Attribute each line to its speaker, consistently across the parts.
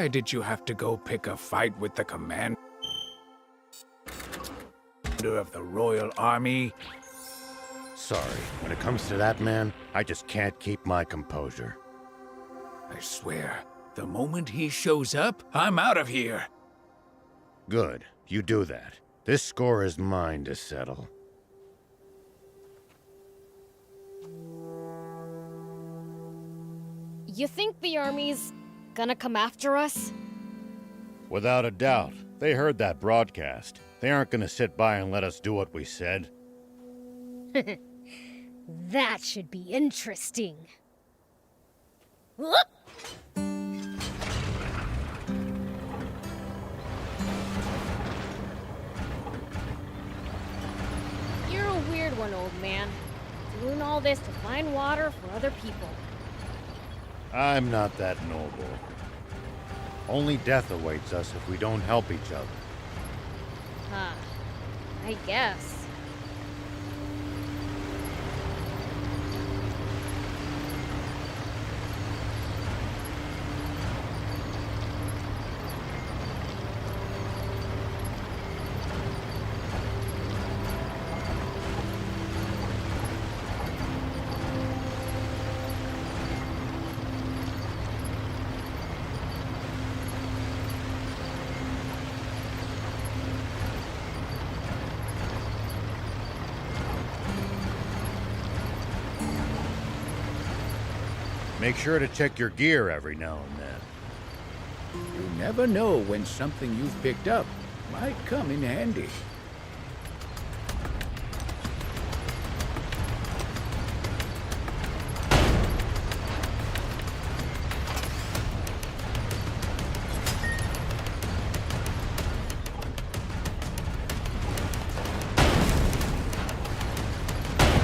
Speaker 1: Why did you have to go pick a fight with the commander of the Royal Army?
Speaker 2: Sorry, when it comes to that man, I just can't keep my composure.
Speaker 1: I swear, the moment he shows up, I'm out of here.
Speaker 2: Good, you do that. This score is mine to settle.
Speaker 3: You think the army's gonna come after us?
Speaker 2: Without a doubt. They heard that broadcast. They aren't gonna sit by and let us do what we said.
Speaker 3: That should be interesting. You're a weird one, old man. Doing all this to find water for other people.
Speaker 2: I'm not that noble. Only death awaits us if we don't help each other.
Speaker 3: Huh. I guess.
Speaker 2: Make sure to check your gear every now and then.
Speaker 1: You never know when something you've picked up might come in handy.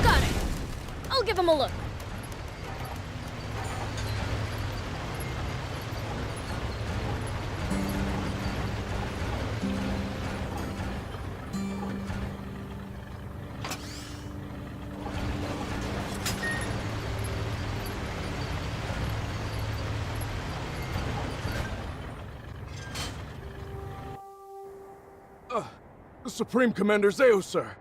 Speaker 3: Got it! I'll give him a look.
Speaker 4: Supreme Commander Zeo, sir.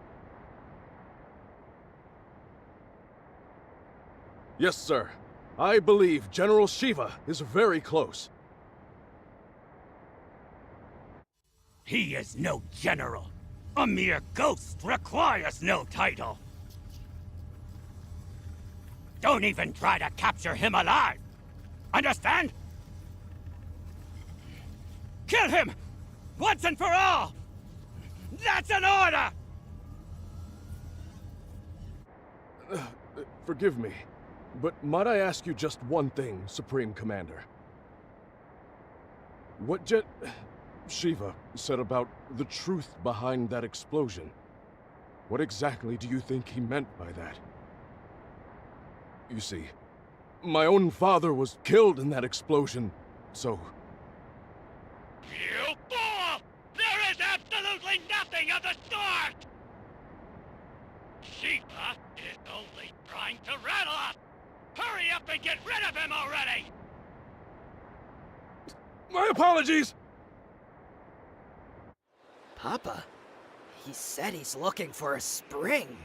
Speaker 4: Yes, sir. I believe General Shiva is very close.
Speaker 5: He is no general. A mere ghost requires no title. Don't even try to capture him alive. Understand? Kill him! Once and for all! That's an order!
Speaker 4: Forgive me, but might I ask you just one thing, Supreme Commander? What Shiva said about the truth behind that explosion. What exactly do you think he meant by that? You see, my own father was killed in that explosion, so...
Speaker 5: You fool! There is absolutely nothing of the sort! Shiva is only trying to rattle us! Hurry up and get rid of him already!
Speaker 4: My apologies!
Speaker 6: Papa? He said he's looking for a spring.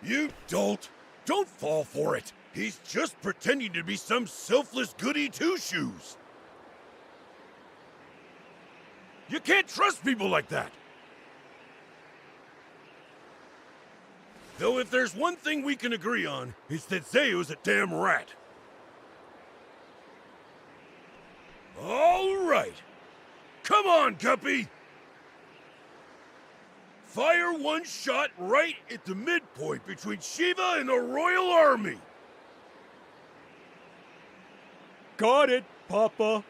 Speaker 7: You dolt! Don't fall for it! He's just pretending to be some selfless goody two-shoes! You can't trust people like that! Though if there's one thing we can agree on, it's that Zeo's a damn rat. All right! Come on, Guppy! Fire one shot right at the midpoint between Shiva and the Royal Army!
Speaker 4: Got it, Papa.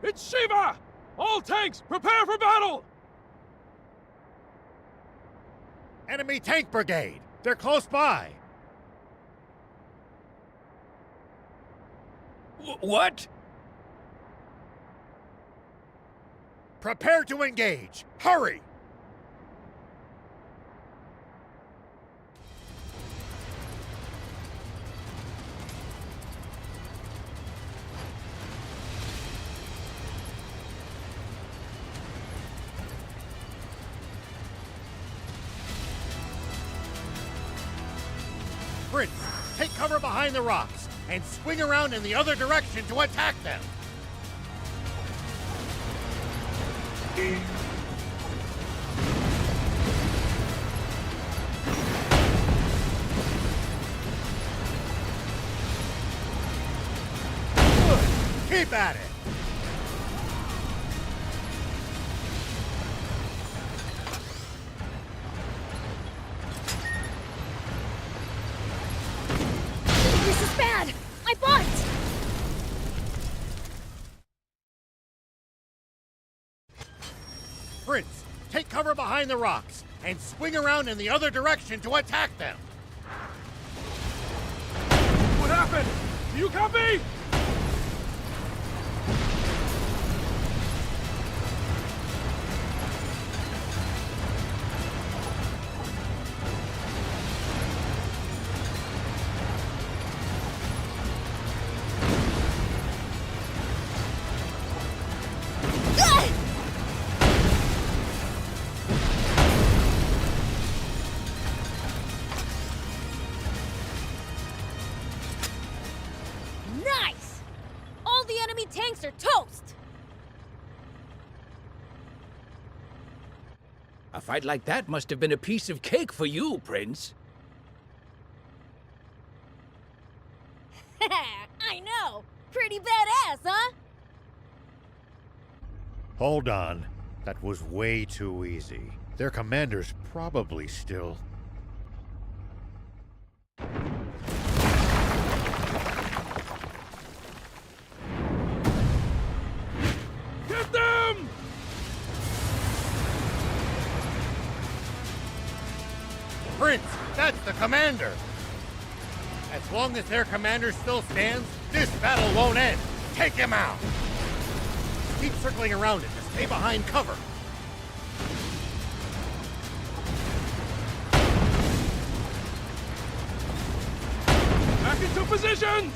Speaker 4: It's Shiva! All tanks, prepare for battle!
Speaker 2: Enemy tank brigade! They're close by!
Speaker 1: What?
Speaker 2: Prepare to engage! Hurry! Prince, take cover behind the rocks and swing around in the other direction to attack them. Good. Keep at it.
Speaker 3: This is bad! I bumped!
Speaker 2: Prince, take cover behind the rocks and swing around in the other direction to attack them.
Speaker 4: What happened? Do you copy?
Speaker 3: Nice! All the enemy tanks are toast!
Speaker 1: A fight like that must have been a piece of cake for you, Prince.
Speaker 3: I know! Pretty badass, huh?
Speaker 2: Hold on. That was way too easy. Their commander's probably still...
Speaker 4: Get them!
Speaker 2: Prince, that's the commander! As long as their commander still stands, this battle won't end! Take him out! Keep circling around it to stay behind cover.
Speaker 4: Back into position!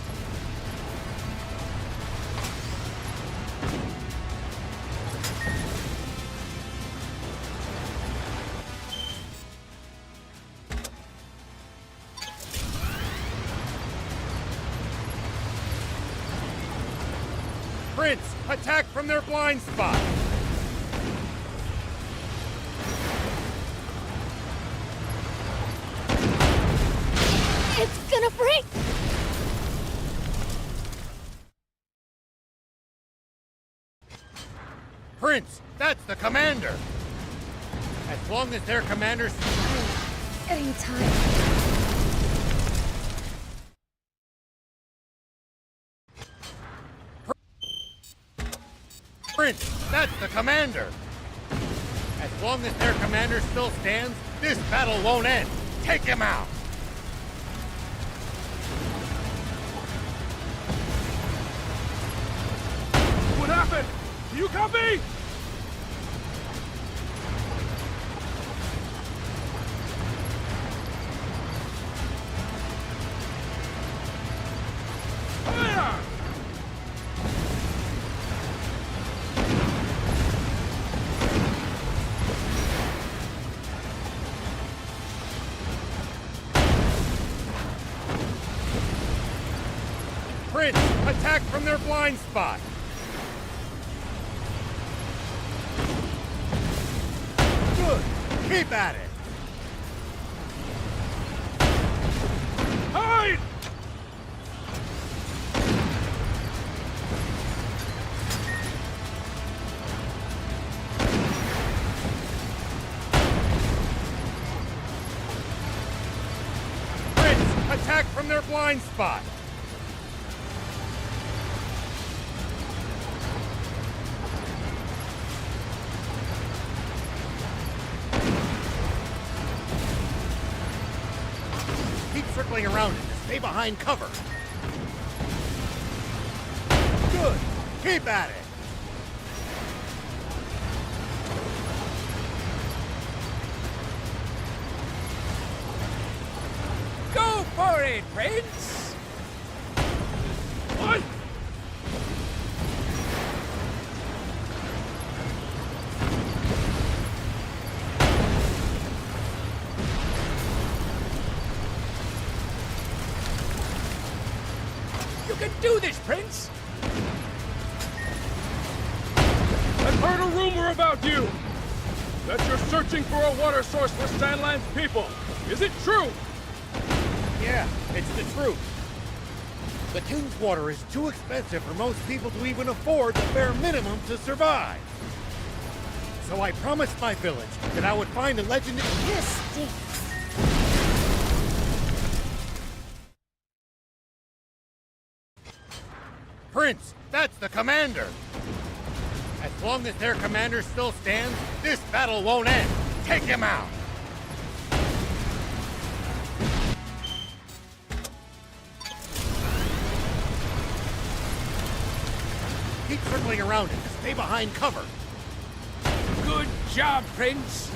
Speaker 2: Prince, attack from their blind spot!
Speaker 3: It's gonna break!
Speaker 2: Prince, that's the commander! As long as their commander's...
Speaker 3: Getting tired.
Speaker 2: Prince, that's the commander! As long as their commander still stands, this battle won't end! Take him out!
Speaker 4: What happened? Do you copy? Fire!
Speaker 2: Prince, attack from their blind spot! Good! Keep at it!
Speaker 4: Hide!
Speaker 2: Prince, attack from their blind spot! Keep circling around it to stay behind cover. Good! Keep at it!
Speaker 1: Go for it, Prince!
Speaker 4: What?
Speaker 1: can do this, Prince!
Speaker 4: I've heard a rumor about you! That you're searching for a water source for Sandland's people. Is it true?
Speaker 2: Yeah, it's the truth. The King's Water is too expensive for most people to even afford the bare minimum to survive. So I promised my village that I would find a legendary...
Speaker 3: This stinks.
Speaker 2: Prince, that's the commander. As long as their commander still stands, this battle won't end. Take him out. Keep circling around it. Stay behind cover.
Speaker 1: Good job, Prince!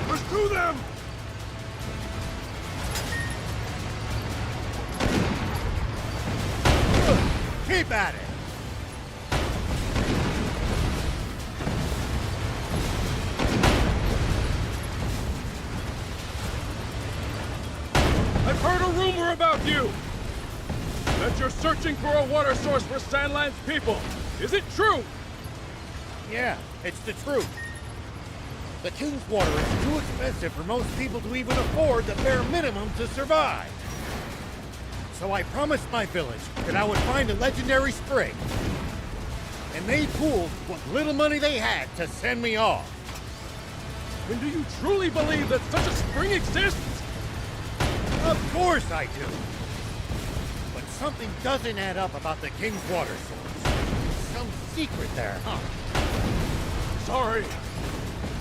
Speaker 4: Pursue them!
Speaker 2: Keep at it.
Speaker 4: I've heard a rumor about you! That you're searching for a water source for Sandland's people. Is it true?
Speaker 2: Yeah, it's the truth. The King's Water is too expensive for most people to even afford the bare minimum to survive. So I promised my village that I would find a legendary spring. And they pooled what little money they had to send me off.
Speaker 4: And do you truly believe that such a spring exists?
Speaker 2: Of course I do. But something doesn't add up about the King's Water source. Some secret there, huh?
Speaker 4: Sorry.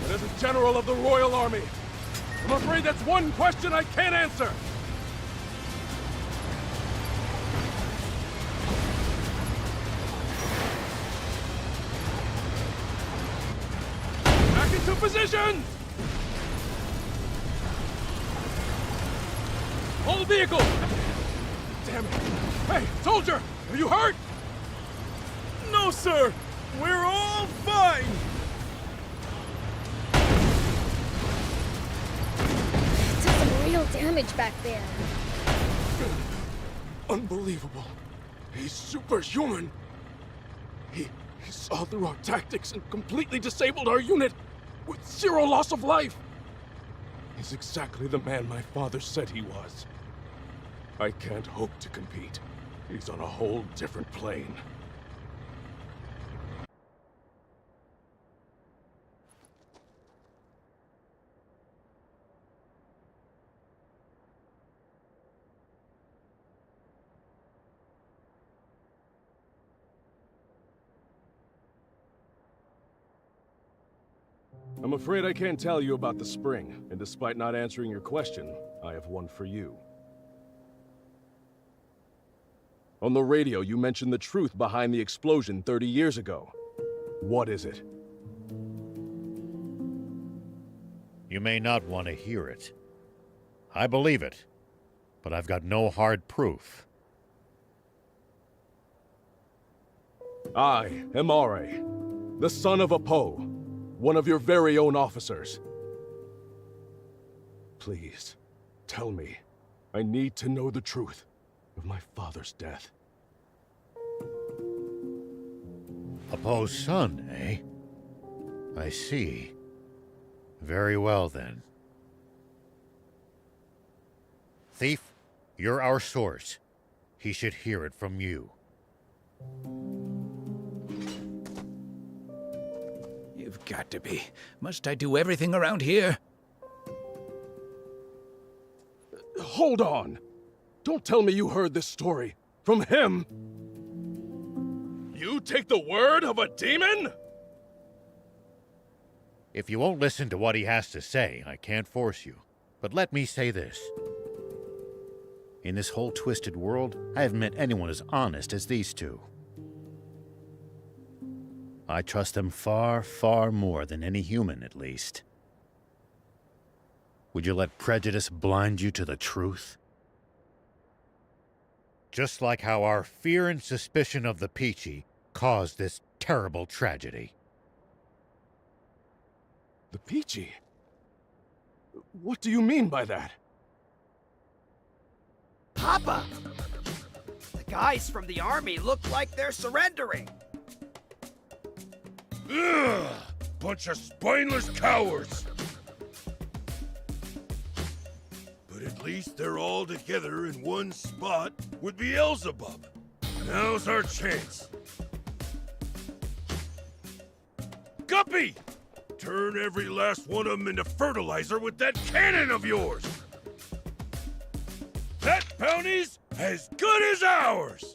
Speaker 4: But as a general of the Royal Army, I'm afraid that's one question I can't answer. Back into position! Hold vehicle! Damn it! Hey, soldier! Are you hurt? No, sir! We're all fine!
Speaker 3: Took some real damage back there.
Speaker 4: Unbelievable. He's superhuman. He saw through our tactics and completely disabled our unit with zero loss of life. He's exactly the man my father said he was. I can't hope to compete. He's on a whole different plane. I'm afraid I can't tell you about the spring, and despite not answering your question, I have one for you. On the radio, you mentioned the truth behind the explosion 30 years ago. What is it?
Speaker 2: You may not want to hear it. I believe it, but I've got no hard proof.
Speaker 4: I am Are, the son of Apo, one of your very own officers. Please, tell me. I need to know the truth of my father's death.
Speaker 2: Apo's son, eh? I see. Very well, then. Thief, you're our source. He should hear it from you.
Speaker 1: You've got to be. Must I do everything around here?
Speaker 4: Hold on! Don't tell me you heard this story from him! You take the word of a demon?!
Speaker 2: If you won't listen to what he has to say, I can't force you. But let me say this. In this whole twisted world, I haven't met anyone as honest as these two. I trust them far, far more than any human, at least. Would you let prejudice blind you to the truth? Just like how our fear and suspicion of the Peachy caused this terrible tragedy.
Speaker 4: The Peachy? What do you mean by that?
Speaker 6: Papa! The guys from the army look like they're surrendering.
Speaker 7: Ugh! Bunch of spineless cowards! But at least they're all together in one spot with Beelzebub. Now's our chance. Guppy! Turn every last one of them into fertilizer with that cannon of yours! That bounty's as good as ours!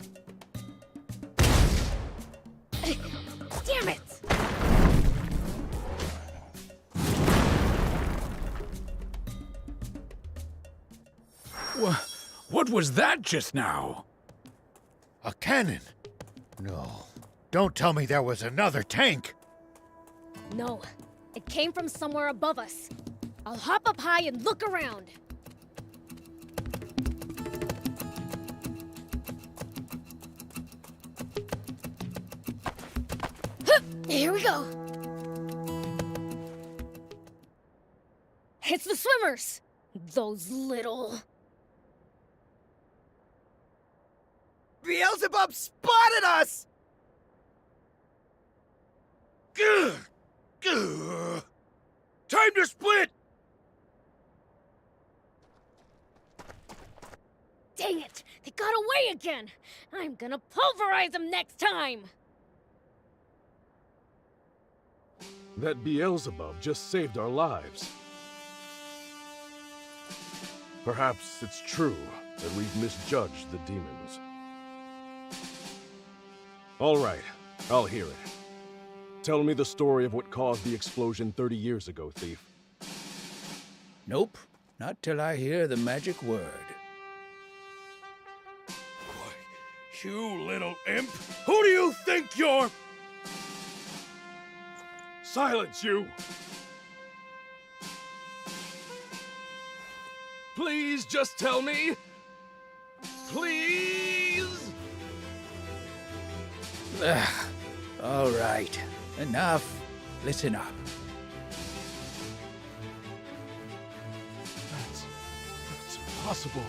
Speaker 3: Damn it!
Speaker 1: What was that just now?
Speaker 2: A cannon? No. Don't tell me there was another tank.
Speaker 3: No, it came from somewhere above us. I'll hop up high and look around. Hup, here we go. It's the swimmers. Those little...
Speaker 6: Beelzebub spotted us!
Speaker 7: Gah! Gah! Time to split!
Speaker 3: Dang it! They got away again! I'm gonna pulverize them next time!
Speaker 4: That Beelzebub just saved our lives. Perhaps it's true that we've misjudged the demons. All right, I'll hear it. Tell me the story of what caused the explosion 30 years ago, thief.
Speaker 1: Nope, not till I hear the magic word.
Speaker 7: You little imp! Who do you think you're?
Speaker 4: Silence, you! Please just tell me! Please!
Speaker 1: Ugh. All right, enough. Listen up.
Speaker 4: That's impossible.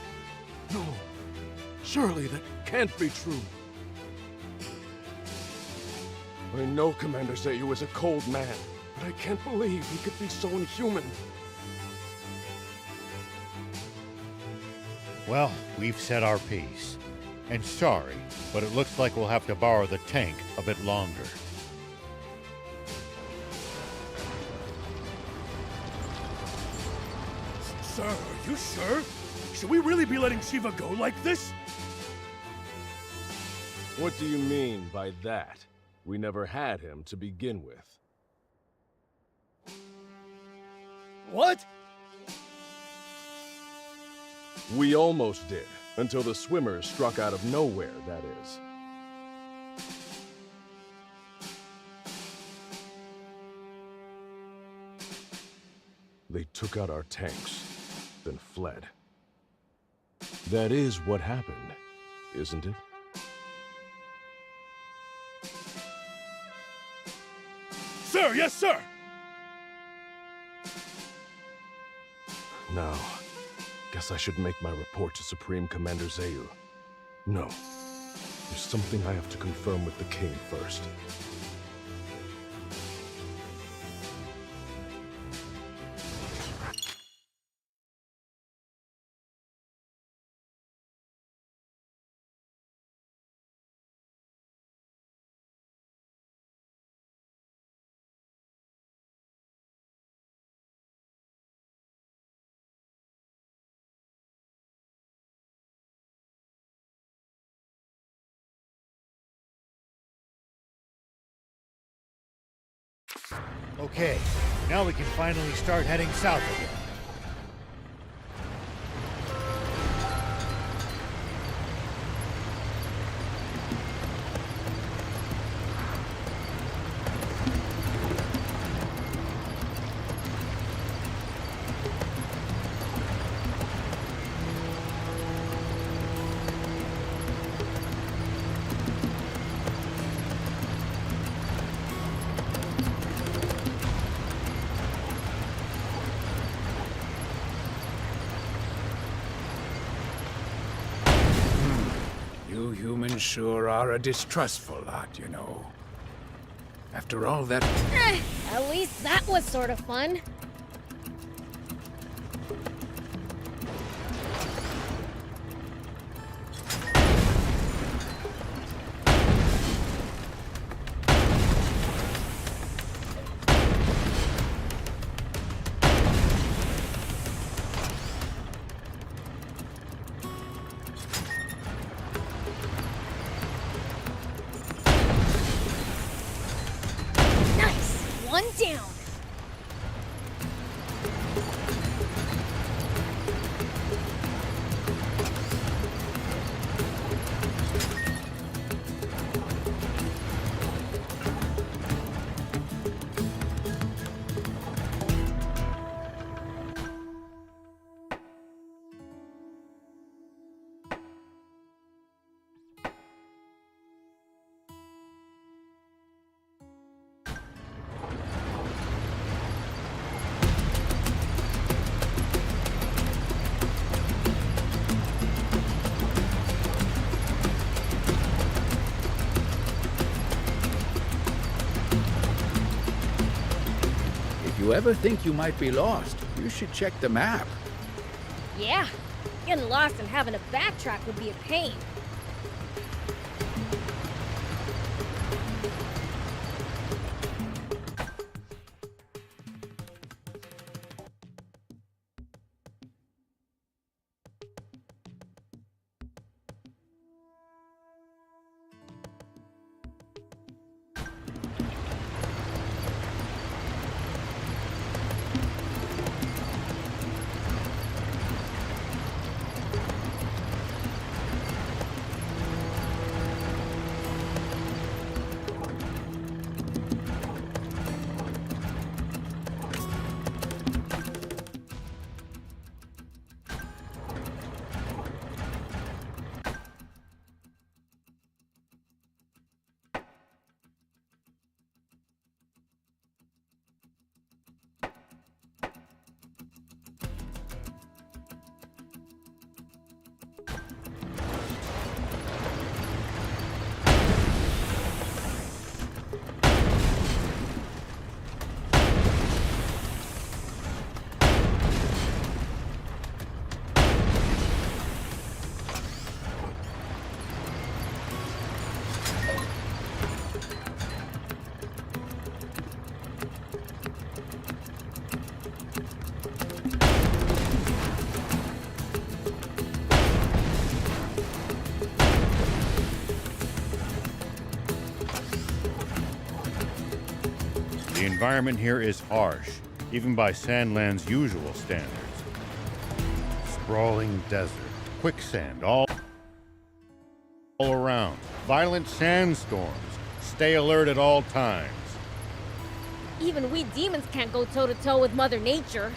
Speaker 4: No. Surely that can't be true. I know Commander Zayu is a cold man, but I can't believe he could be so inhuman.
Speaker 8: Well, we've said our piece. And sorry, but it looks like we'll have to borrow the tank a bit longer.
Speaker 7: Sir, are you sure? Should we really be letting Shiva go like this?
Speaker 4: What do you mean by that? We never had him to begin with.
Speaker 7: What?
Speaker 4: We almost did, until the swimmers struck out of nowhere, that is. They took out our tanks, then fled. That is what happened, isn't it?
Speaker 7: Sir, yes, sir!
Speaker 4: Now, guess I should make my report to Supreme Commander Zayu. No. There's something I have to confirm with the king first.
Speaker 8: Okay, now we can finally start heading south again.
Speaker 1: Sandlands sure are a distrustful lot, you know. After all that...
Speaker 3: At least that was sort of fun. Nice! One down.
Speaker 1: If you ever think you might be lost, you should check the map.
Speaker 3: Yeah, getting lost and having to backtrack would be a pain.
Speaker 8: The environment here is harsh, even by Sandland's usual standards. Sprawling desert, quicksand all around, violent sandstorms. Stay alert at all times.
Speaker 3: Even we demons can't go toe-to-toe with Mother Nature.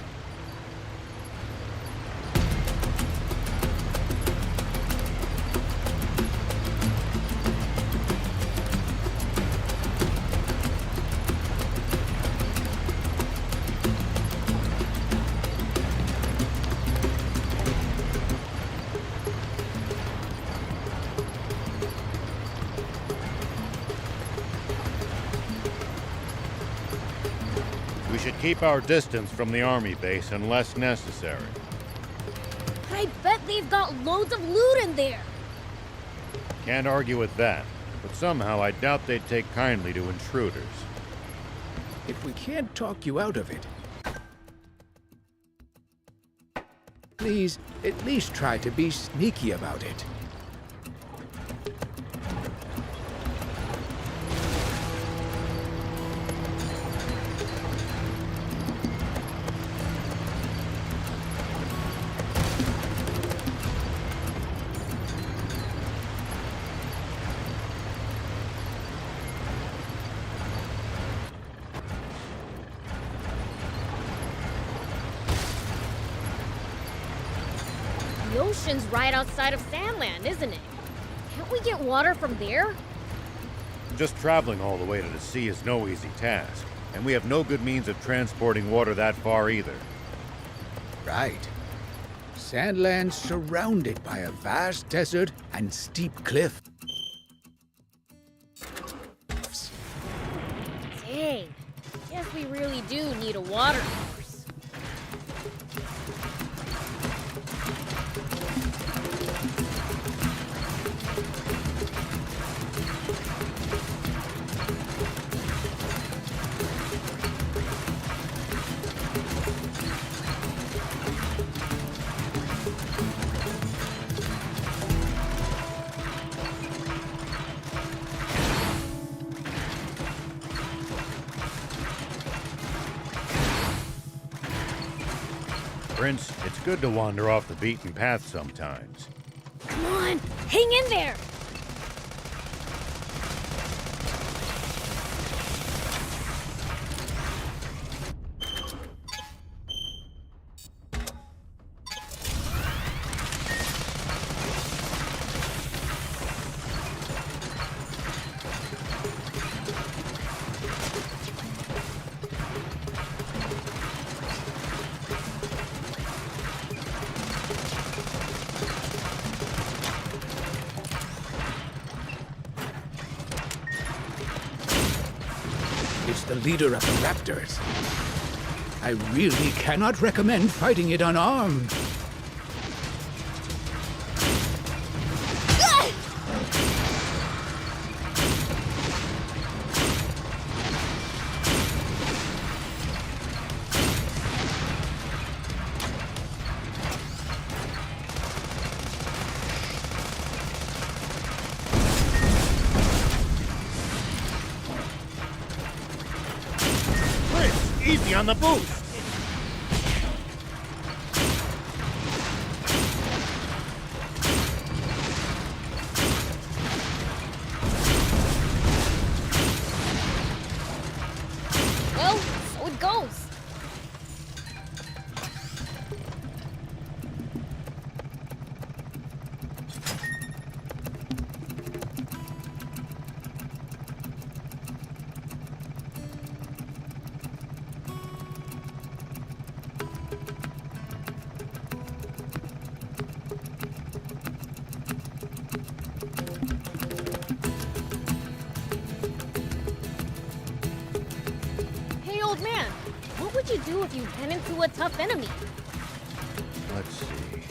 Speaker 8: We should keep our distance from the army base unless necessary.
Speaker 3: I bet they've got loads of loot in there.
Speaker 8: Can't argue with that, but somehow I doubt they'd take kindly to intruders.
Speaker 1: If we can't talk you out of it, please at least try to be sneaky about it.
Speaker 3: The ocean's right outside of Sandland, isn't it? Can't we get water from there?
Speaker 8: Just traveling all the way to the sea is no easy task, and we have no good means of transporting water that far either.
Speaker 1: Right. Sandland's surrounded by a vast desert and steep cliff.
Speaker 3: Hey, guess we really do need a water source.
Speaker 8: Prince, it's good to wander off the beaten path sometimes.
Speaker 3: Come on, hang in there!
Speaker 1: It's the leader of the Raptors. I really cannot recommend fighting it unarmed.
Speaker 2: Prince, easy on the boost!
Speaker 3: Well, so it goes. Hey, old man, what would you do if you ran into a tough enemy?
Speaker 8: Let's see.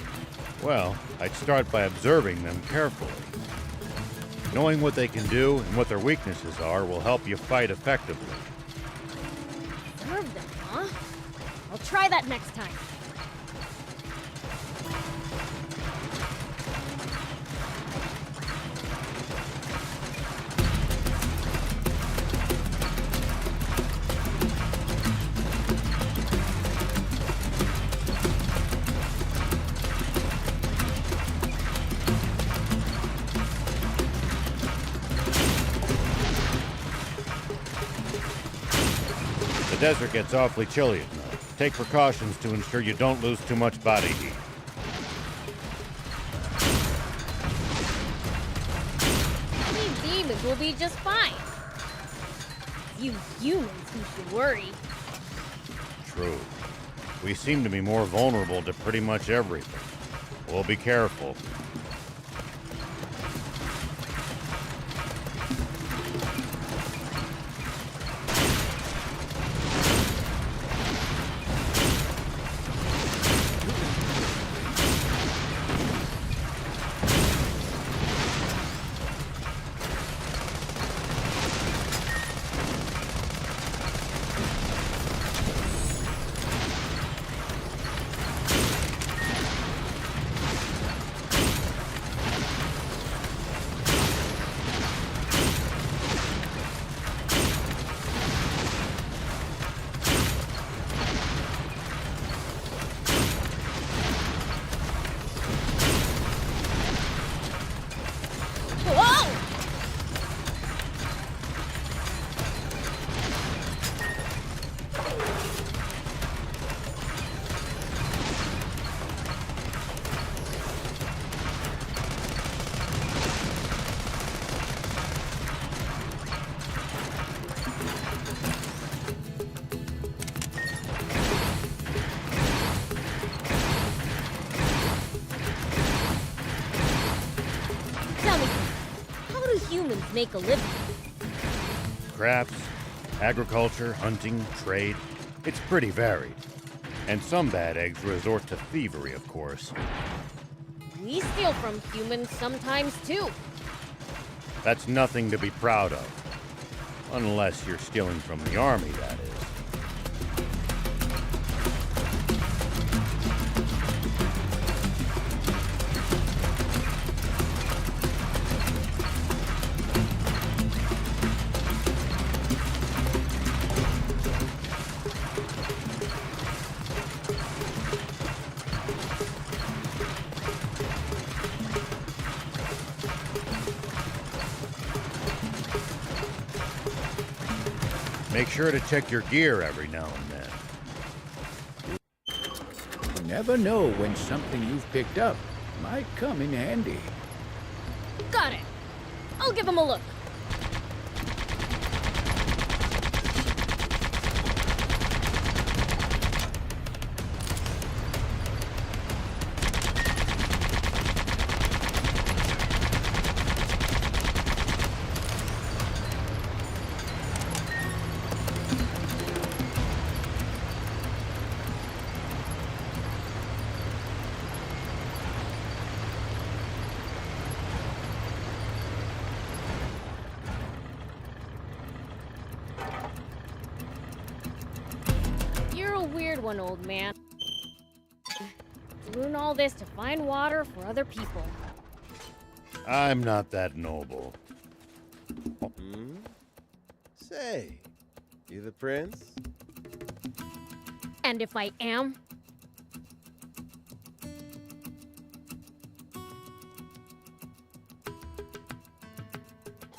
Speaker 8: Well, I'd start by observing them carefully. Knowing what they can do and what their weaknesses are will help you fight effectively.
Speaker 3: Serve them, huh? I'll try that next time.
Speaker 8: The desert gets awfully chilly at night. Take precautions to ensure you don't lose too much body heat.
Speaker 3: These demons will be just fine. You humans who should worry.
Speaker 8: True. We seem to be more vulnerable to pretty much everything. We'll be careful.
Speaker 3: Whoa! Tell me, how do humans make a living?
Speaker 8: Crafts, Agriculture, hunting, trade. It's pretty varied. And some bad eggs resort to thievery, of course.
Speaker 3: We steal from humans sometimes too.
Speaker 8: That's nothing to be proud of. Unless you're stealing from the army, that is. Make sure to check your gear every now and then.
Speaker 1: You never know when something you've picked up might come in handy.
Speaker 3: Got it. I'll give him a look. You're a weird one, old man. Doing all this to find water for other people.
Speaker 8: I'm not that noble.
Speaker 9: Say, you the prince?
Speaker 3: And if I am,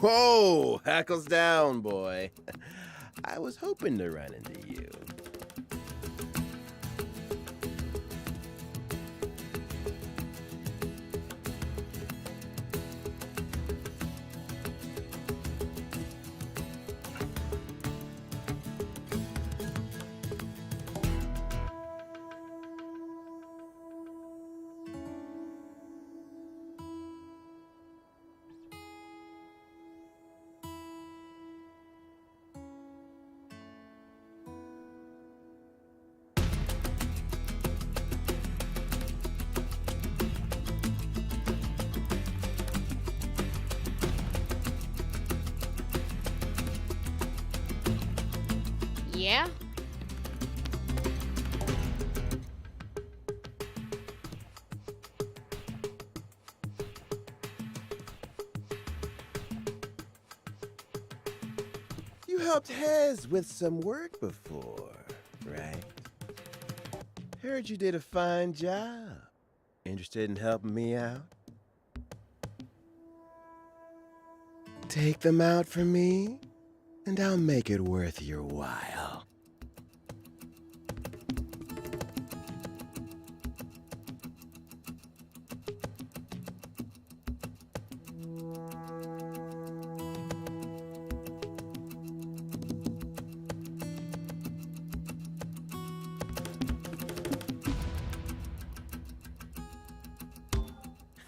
Speaker 9: Whoa, hackles down, boy. I was hoping to run into you.
Speaker 3: yeah?
Speaker 9: You helped Hez with some work before, right? Heard you did a fine job. Interested in helping me out? Take them out for me, and I'll make it worth your while.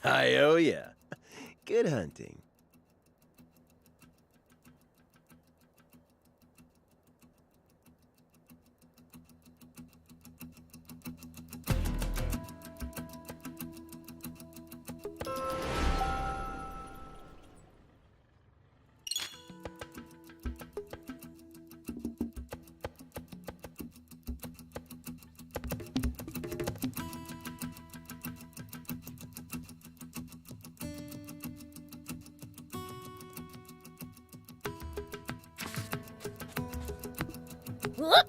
Speaker 9: I owe ya. Good hunting.
Speaker 3: Huh?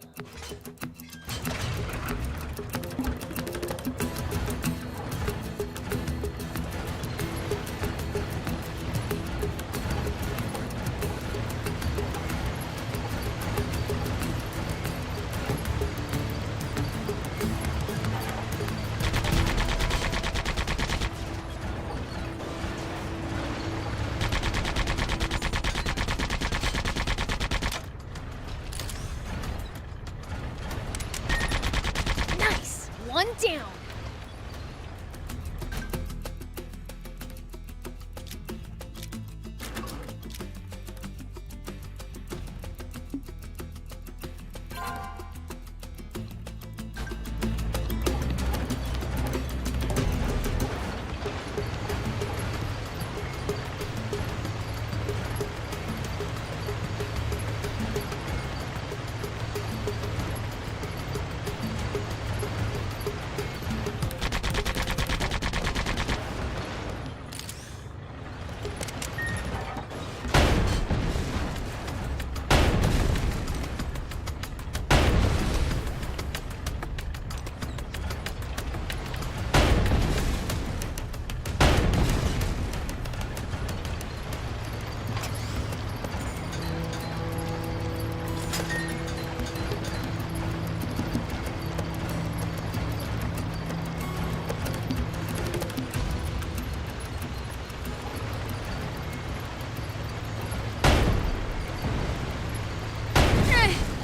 Speaker 3: Nice! One down.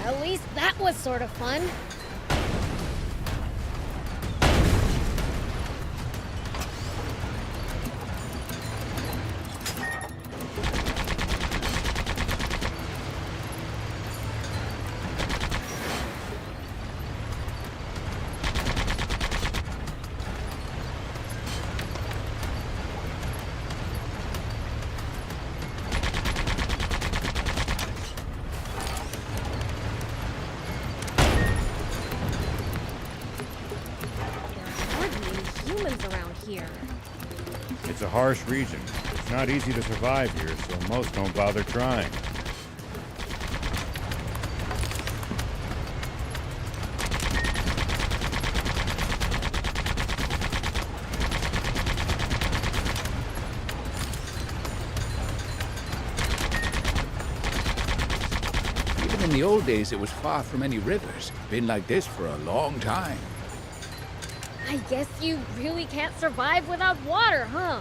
Speaker 3: At least that was sort of fun. Here.
Speaker 8: It's a harsh region. It's not easy to survive here, so most don't bother trying.
Speaker 1: Even in the old days, it was far from any rivers. Been like this for a long time.
Speaker 3: I guess you really can't survive without water, huh?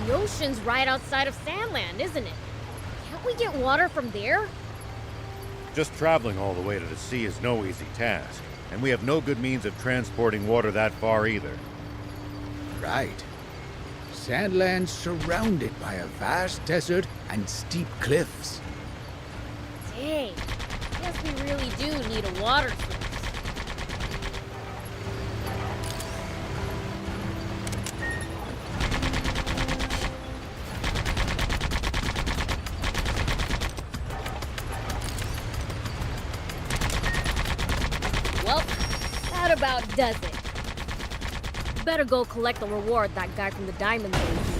Speaker 3: The ocean's right outside of Sandland, isn't it? Can't we get water from there?
Speaker 8: Just traveling all the way to the sea is no easy task, and we have no good means of transporting water that far either.
Speaker 1: Right. Sandland's surrounded by a vast desert and steep cliffs.
Speaker 3: Dang. Guess we really do need a water source. Well, that about does it. Better go collect the reward that guy from the diamond gave me.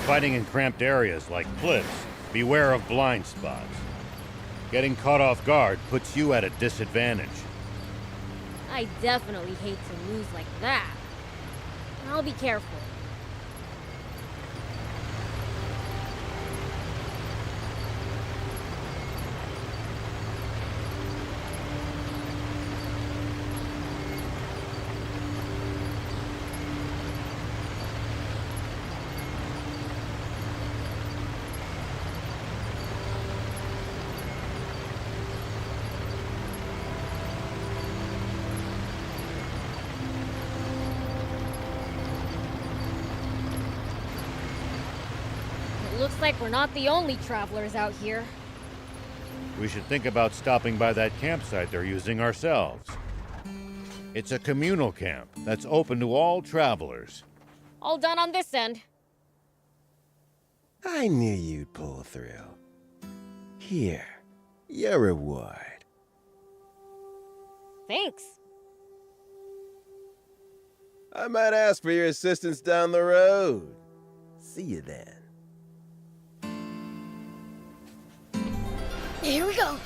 Speaker 8: Fighting in cramped areas like cliffs, beware of blind spots. Getting caught off guard puts you at a disadvantage.
Speaker 3: I definitely hate to lose like that. I'll be careful. Looks like we're not the only travelers out here.
Speaker 8: We should think about stopping by that campsite they're using ourselves. It's a communal camp that's open to all travelers.
Speaker 3: All done on this end.
Speaker 9: I knew you'd pull through. Here, your reward.
Speaker 3: Thanks.
Speaker 9: I might ask for your assistance down the road. See you then.
Speaker 3: Here we go.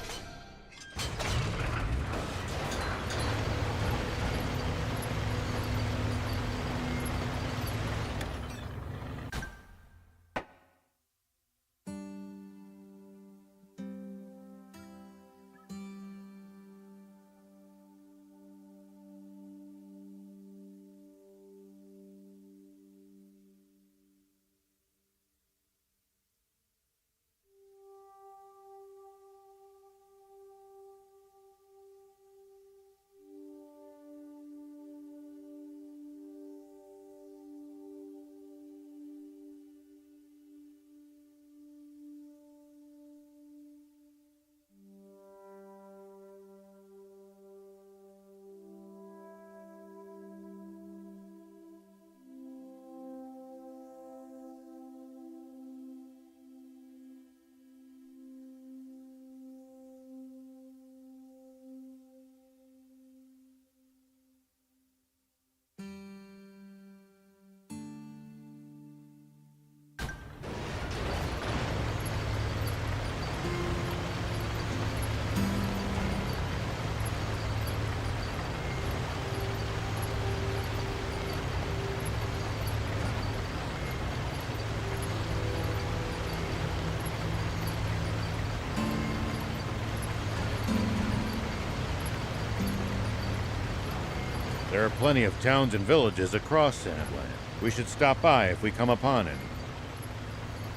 Speaker 8: There are plenty of towns and villages across Sandland. We should stop by if we come upon any.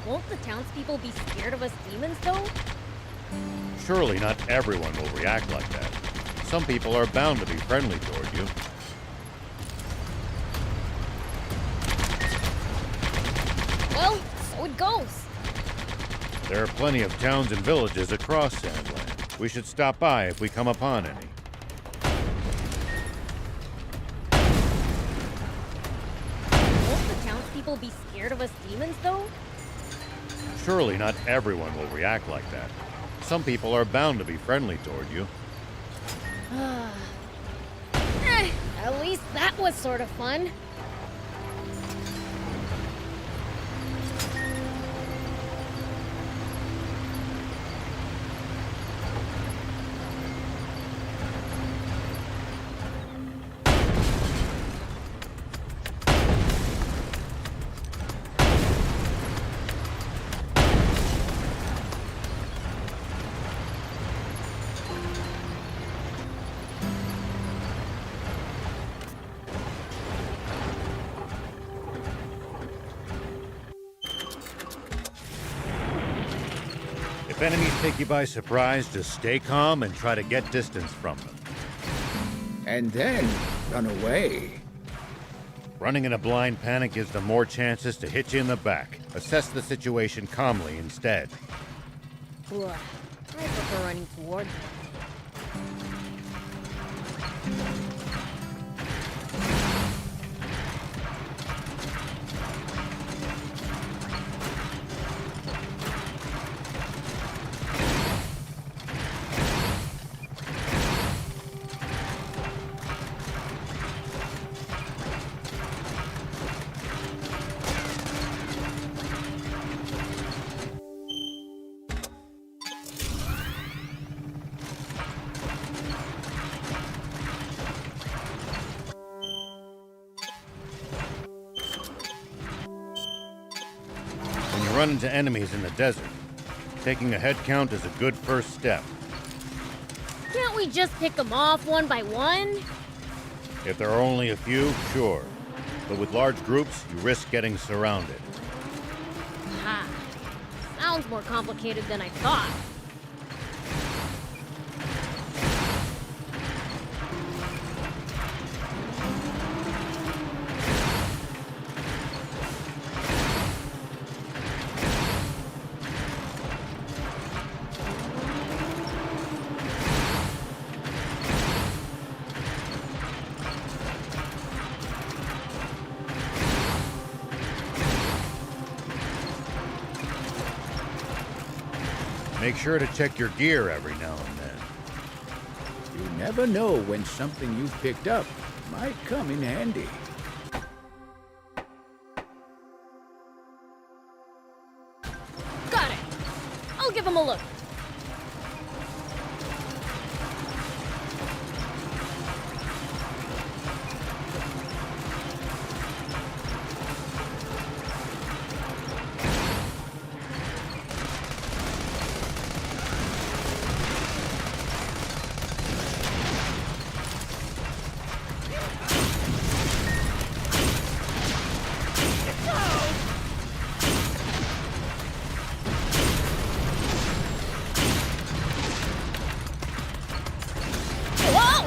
Speaker 3: Won't the townspeople be scared of us demons, though?
Speaker 8: Surely not everyone will react like that. Some people are bound to be friendly toward you.
Speaker 3: Well, so it goes.
Speaker 8: There are plenty of towns and villages across Sandland. We should stop by if we come upon any.
Speaker 3: Won't the townspeople be scared of us demons, though?
Speaker 8: Surely not everyone will react like that. Some people are bound to be friendly toward you.
Speaker 3: At least that was sort of fun.
Speaker 8: If enemies take you by surprise, just stay calm and try to get distance from them.
Speaker 1: And then run away.
Speaker 8: Running in a blind panic gives them more chances to hit you in the back. Assess the situation calmly instead.
Speaker 3: Ugh, I prefer running towards them.
Speaker 8: When you run into enemies in the desert, taking a head count is a good first step.
Speaker 3: Can't we just pick them off one by one?
Speaker 8: If there are only a few, sure. But with large groups, you risk getting surrounded.
Speaker 3: Ha. Sounds more complicated than I thought.
Speaker 8: Make sure to check your gear every now and then.
Speaker 1: You never know when something you've picked up might come in handy.
Speaker 3: Got it. I'll give him a look. Whoa!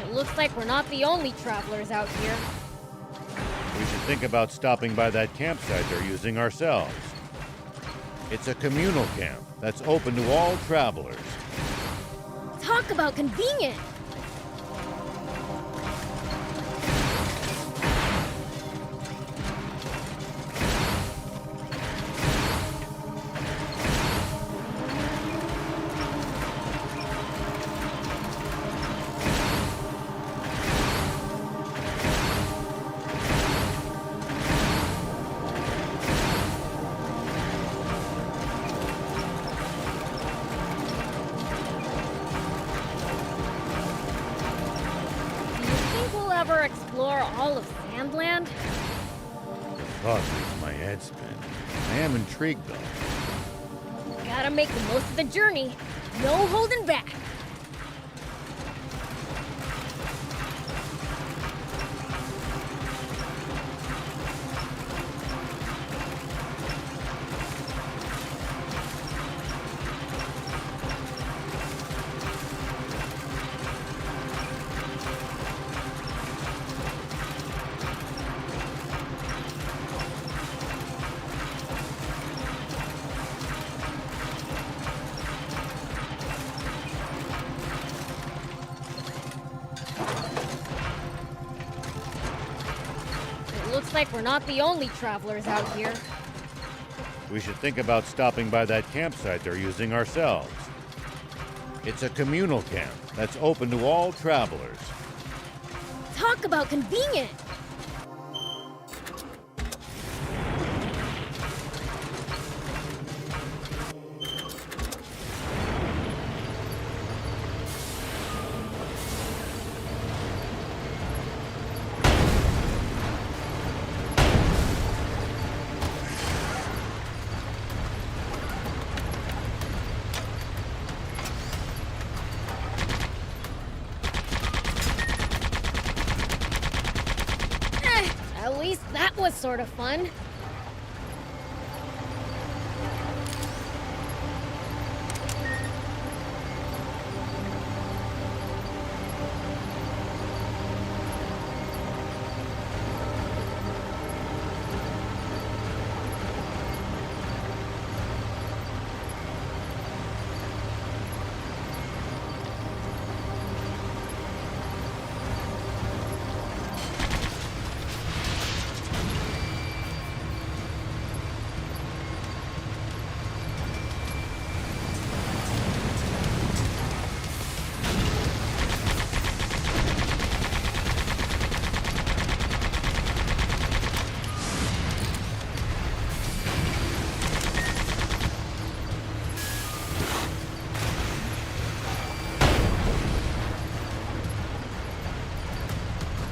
Speaker 3: It looks like we're not the only travelers out here.
Speaker 8: We should think about stopping by that campsite they're using ourselves. It's a communal camp that's open to all travelers.
Speaker 3: Talk about convenient. explore all of Sandland?
Speaker 8: The thought makes my head spin. I am intrigued, though.
Speaker 3: Gotta make the most of the journey. No holding back. Looks like we're not the only travelers out here.
Speaker 8: We should think about stopping by that campsite they're using ourselves. It's a communal camp that's open to all travelers.
Speaker 3: Talk about convenient! At least that was sort of fun.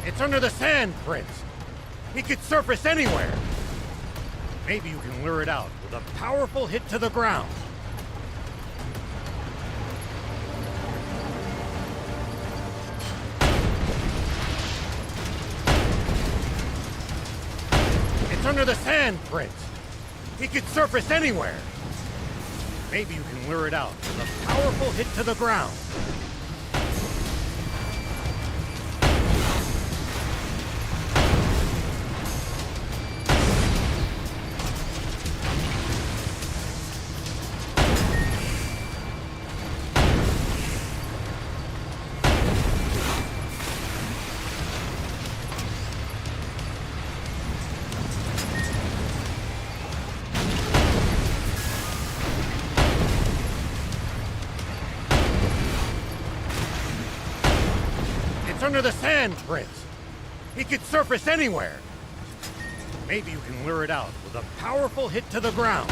Speaker 2: It's under the sand, Prince. He could surface anywhere. Maybe you can lure it out with a powerful hit to the ground. It's under the sand, Prince. He could surface anywhere. Maybe you can lure it out with a powerful hit to the ground. It's under the sand, Prince. He could surface anywhere. Maybe you can lure it out with a powerful hit to the ground.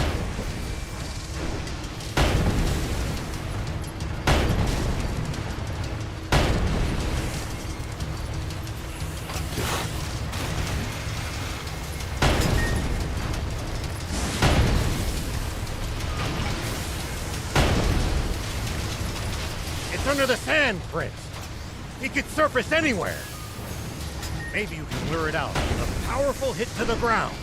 Speaker 2: It's under the sand, Prince. He could surface anywhere. Maybe you can lure it out with a powerful hit to the ground.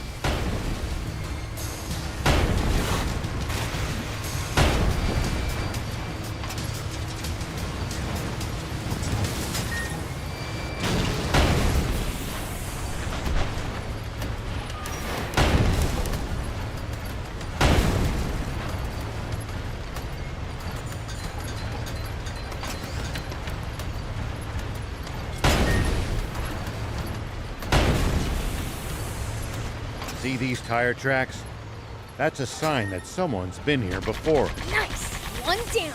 Speaker 8: See these tire tracks? That's a sign that someone's been here before.
Speaker 3: Nice! One down!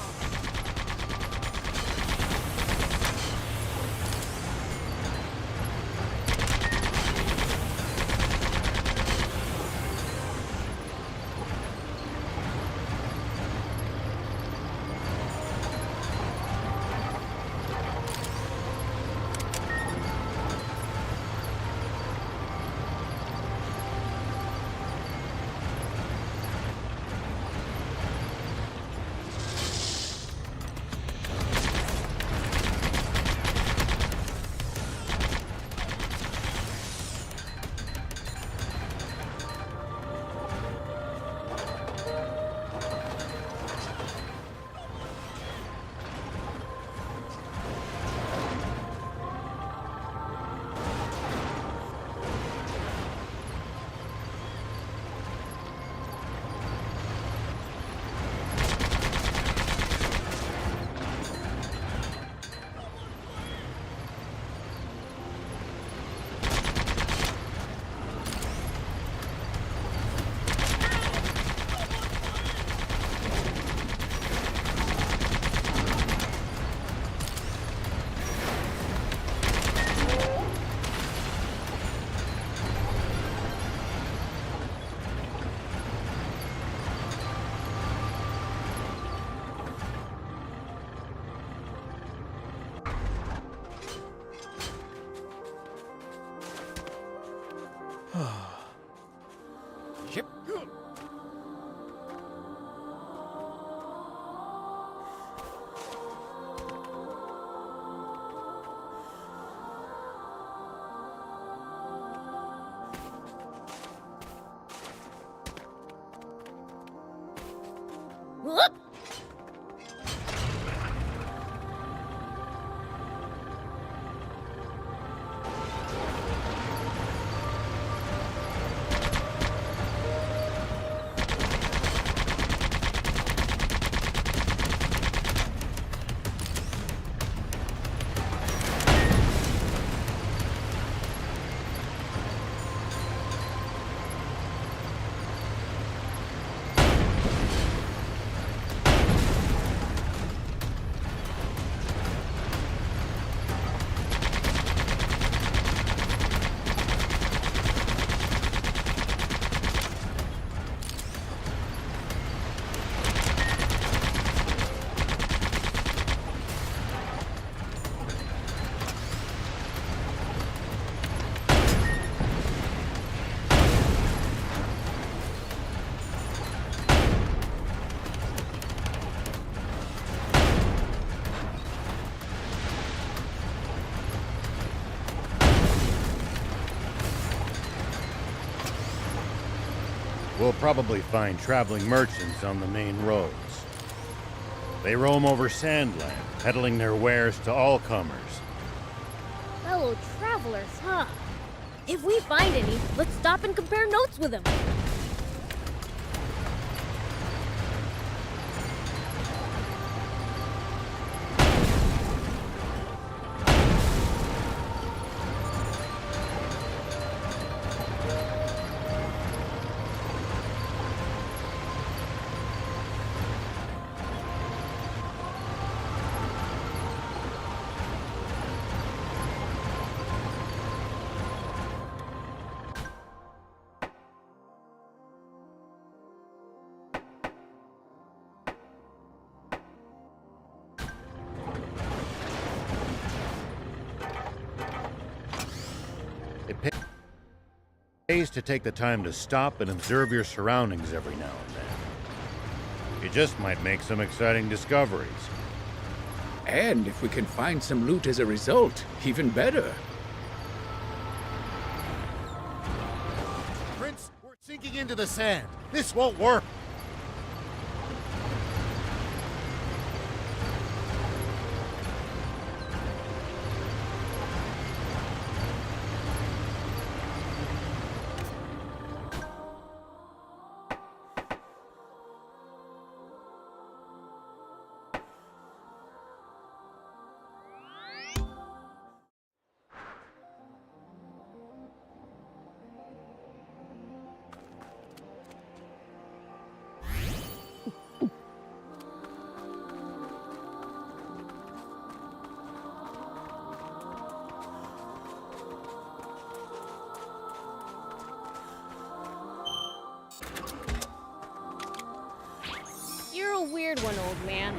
Speaker 1: Yep.
Speaker 3: Whoop!
Speaker 8: We'll probably find traveling merchants on the main roads. They roam over Sandland, peddling their wares to all comers.
Speaker 3: Fellow travelers, huh? If we find any, let's stop and compare notes with them.
Speaker 8: It pays to take the time to stop and observe your surroundings every now and then. You just might make some exciting discoveries.
Speaker 1: And if we can find some loot as a result, even better.
Speaker 2: Prince, we're sinking into the sand. This won't work.
Speaker 3: You're a weird one, old man.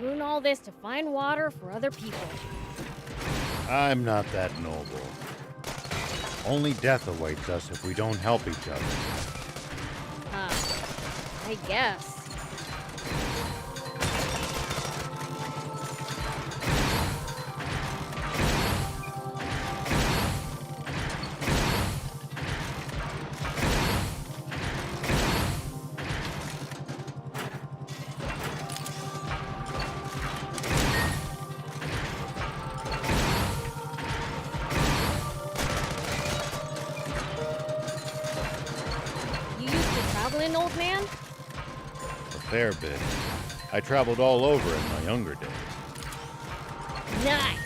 Speaker 3: Doing all this to find water for other people.
Speaker 8: I'm not that noble. Only death awaits us if we don't help each other.
Speaker 3: I guess. Old man?
Speaker 8: A fair bit. I traveled all over in my younger days.
Speaker 3: Nice!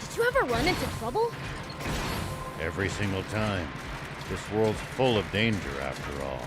Speaker 3: Did you ever run into trouble?
Speaker 8: Every single time. This world's full of danger, after all.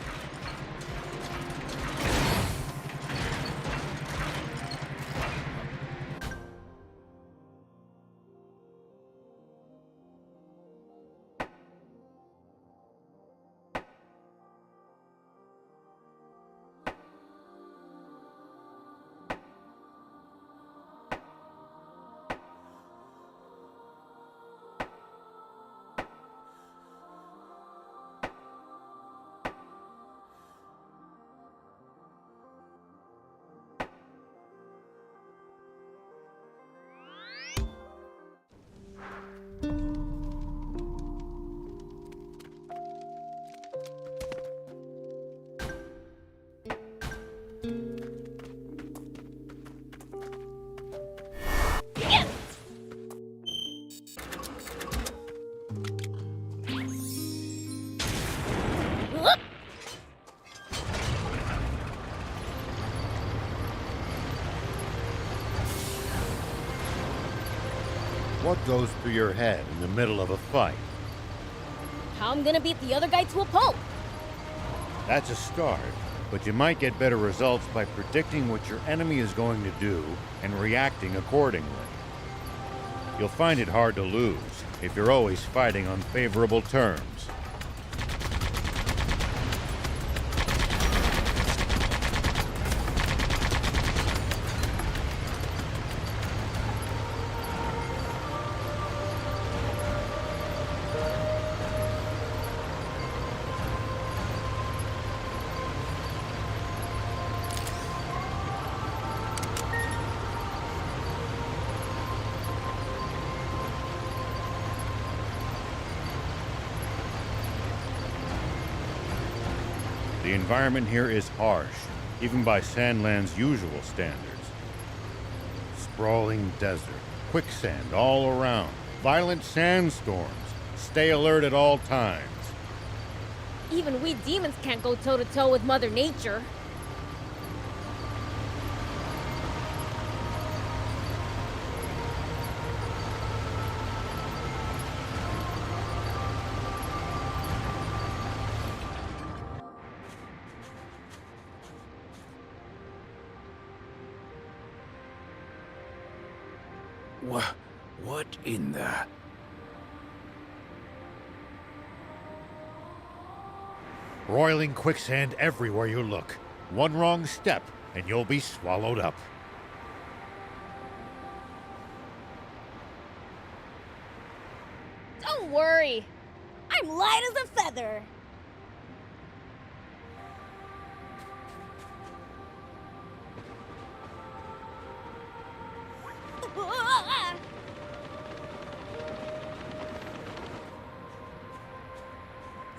Speaker 8: What goes through your head in the middle of a fight?
Speaker 3: How I'm gonna beat the other guy to a pulp?
Speaker 8: That's a start, but you might get better results by predicting what your enemy is going to do and reacting accordingly. You'll find it hard to lose if you're always fighting on favorable terms. The environment here is harsh, even by Sandland's usual standards. Sprawling desert, quicksand all around, violent sandstorms. Stay alert at all times.
Speaker 3: Even we demons can't go toe-to-toe with Mother Nature.
Speaker 1: What in the...
Speaker 8: Roiling quicksand everywhere you look. One wrong step, and you'll be swallowed up.
Speaker 3: Don't worry. I'm light as a feather.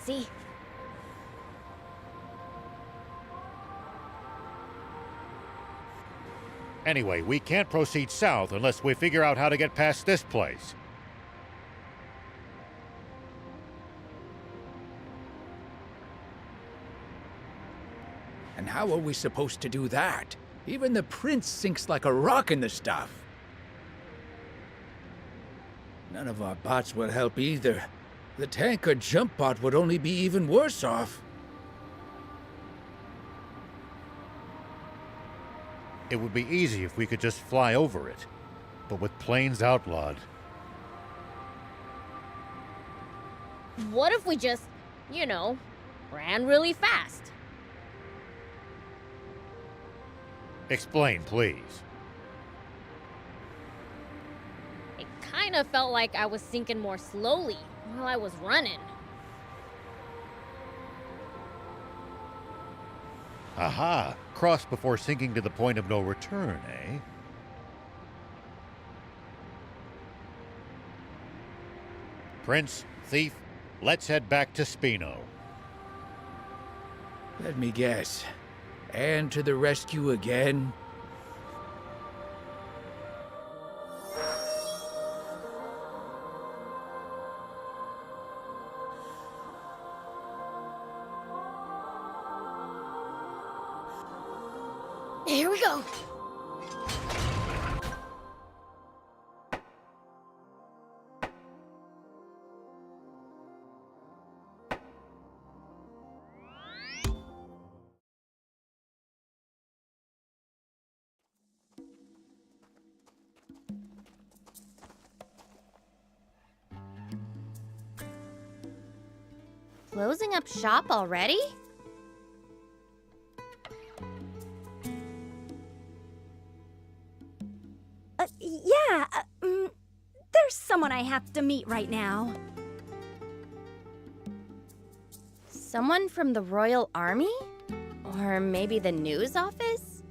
Speaker 3: See?
Speaker 8: Anyway, we can't proceed south unless we figure out how to get past this place.
Speaker 1: And how are we supposed to do that? Even the prince sinks like a rock in the stuff. None of our bots will help either. The tank or jump bot would only be even worse off.
Speaker 8: It would be easy if we could just fly over it. But with planes outlawed,
Speaker 3: What if we just, you know, ran really fast?
Speaker 8: explain, please.
Speaker 3: It kind of felt like I was sinking more slowly while I was running.
Speaker 8: Aha! Cross before sinking to the point of no return, eh? Prince, thief, let's head back to Spino.
Speaker 1: Let me guess. And to the rescue again?
Speaker 3: Here we go. Closing up shop already?
Speaker 10: Yeah, there's someone I have to meet right now.
Speaker 3: Someone from the Royal Army? Or maybe the news office?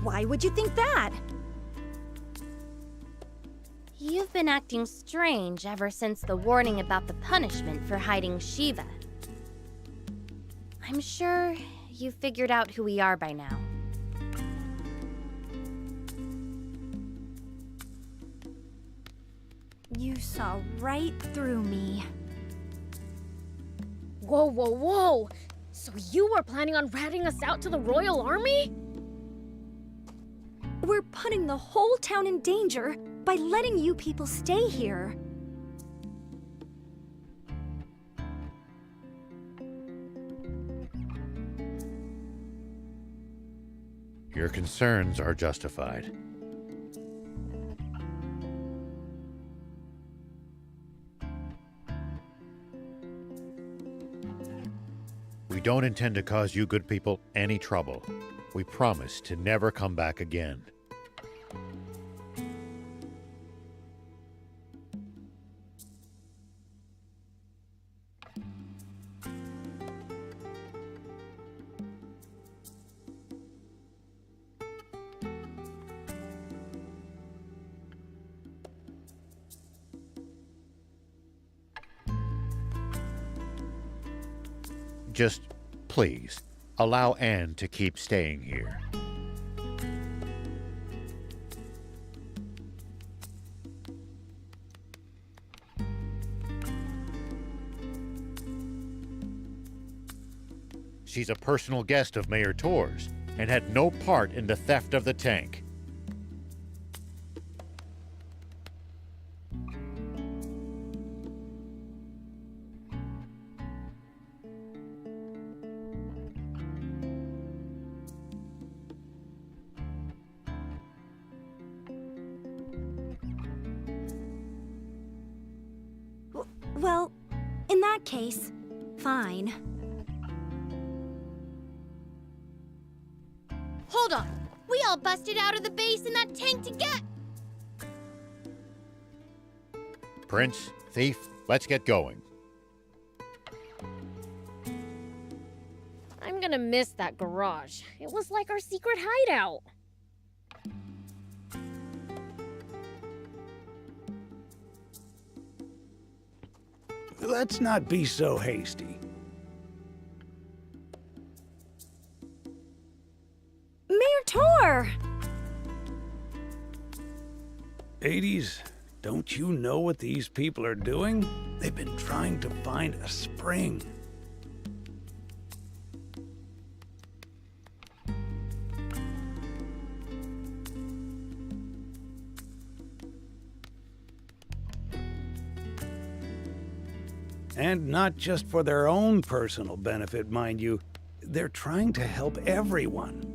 Speaker 10: Why would you think that?
Speaker 3: You've been acting strange ever since the warning about the punishment for hiding Shiva. I'm sure you figured out who we are by now.
Speaker 10: You saw right through me.
Speaker 3: Whoa, whoa, whoa! So you were planning on ratting us out to the Royal Army?
Speaker 10: We're putting the whole town in danger by letting you people stay here.
Speaker 8: Your concerns are justified. We don't intend to cause you good people any trouble. We promise to never come back again. Just, please, allow Anne to keep staying here. She's a personal guest of Mayor Tor's and had no part in the theft of the tank.
Speaker 10: Well, in that case, fine.
Speaker 3: Hold on. We all busted out of the base in that tank to get...
Speaker 8: Prince, Thief, let's get going.
Speaker 3: I'm gonna miss that garage. It was like our secret hideout.
Speaker 1: Let's not be so hasty.
Speaker 10: Mayor Tor!
Speaker 1: Hades, don't you know what these people are doing? They've been trying to find a spring. And not just for their own personal benefit, mind you. They're trying to help everyone.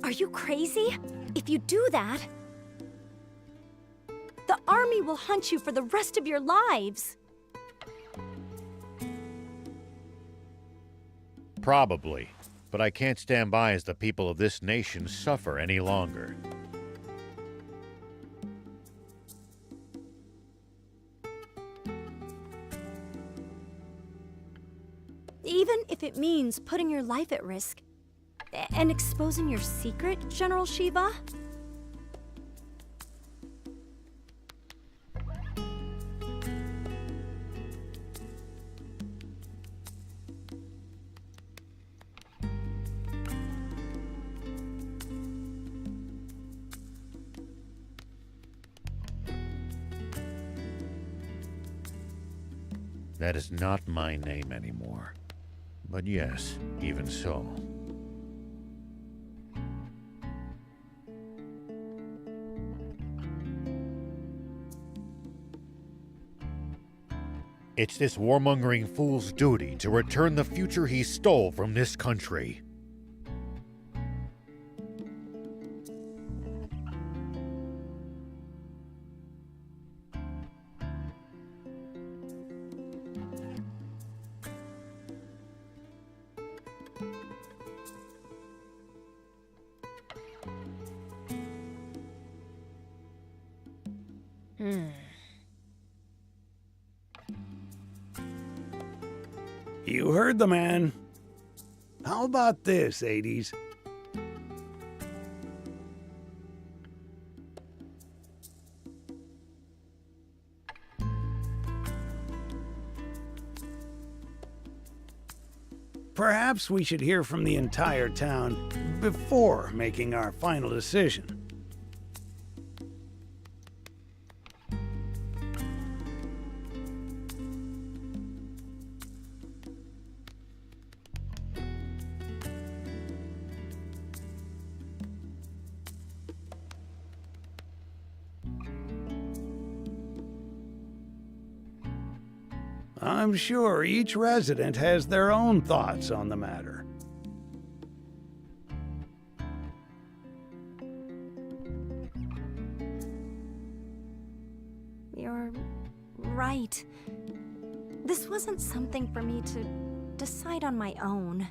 Speaker 10: Are you crazy? If you do that, the army will hunt you for the rest of your lives.
Speaker 8: Probably, but I can't stand by as the people of this nation suffer any longer.
Speaker 10: Even if it means putting your life at risk. And exposing your secret, General Shiva?
Speaker 8: That is not my name anymore. But yes, even so. It's this warmongering fool's duty to return the future he stole from this country.
Speaker 1: You heard the man. How about this, Hades?
Speaker 11: Perhaps we should hear from the entire town before making our final decision. I'm sure each resident has their own thoughts on the matter.
Speaker 10: You're right. This wasn't something for me to decide on my own.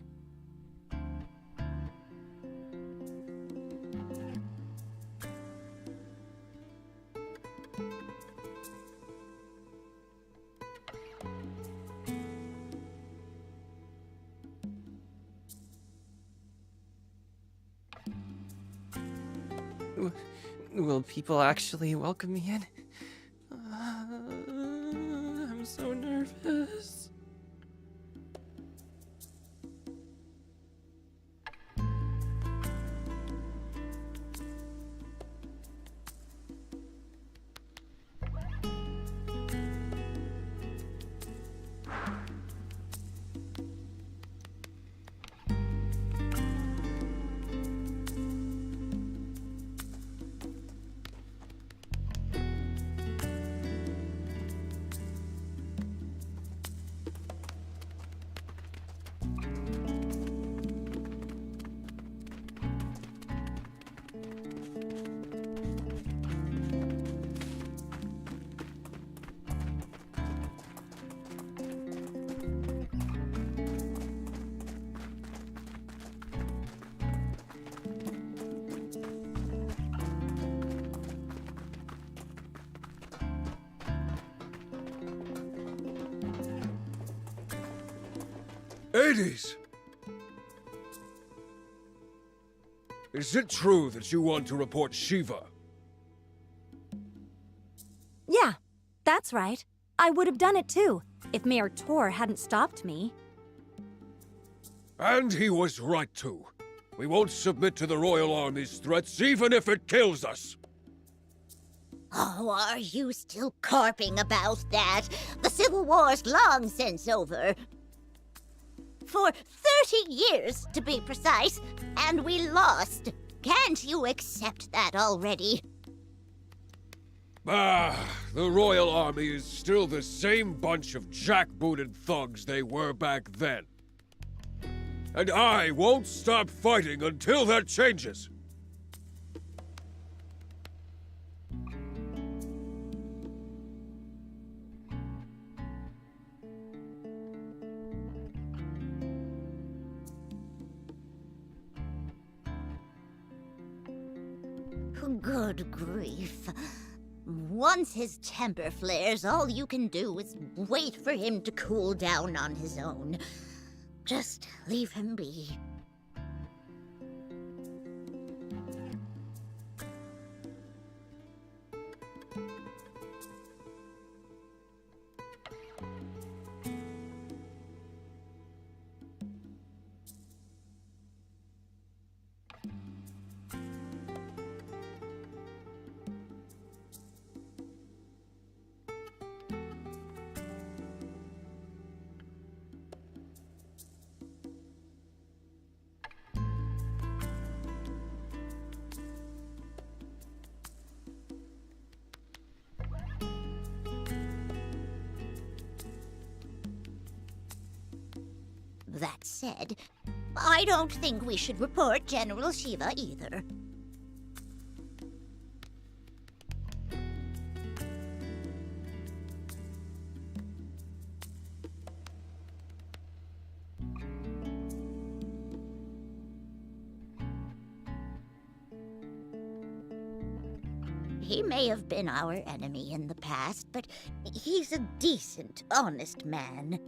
Speaker 12: Will people actually welcome me in? I'm so nervous.
Speaker 7: Hades! Is it true that you want to report Shiva?
Speaker 10: Yeah, that's right. I would have done it too, if Mayor Tor hadn't stopped me.
Speaker 7: And he was right too. We won't submit to the Royal Army's threats, even if it kills us.
Speaker 13: Oh, are you still carping about that? The Civil War's long since over. For 30 years, to be precise, and we lost. Can't you accept that already?
Speaker 7: The Royal Army is still the same bunch of jackbooted thugs they were back then. And I won't stop fighting until that changes.
Speaker 13: Good grief. Once his temper flares, all you can do is wait for him to cool down on his own. Just leave him be. That said, I don't think we should report General Shiva either. He may have been our enemy in the past, but he's a decent, honest man.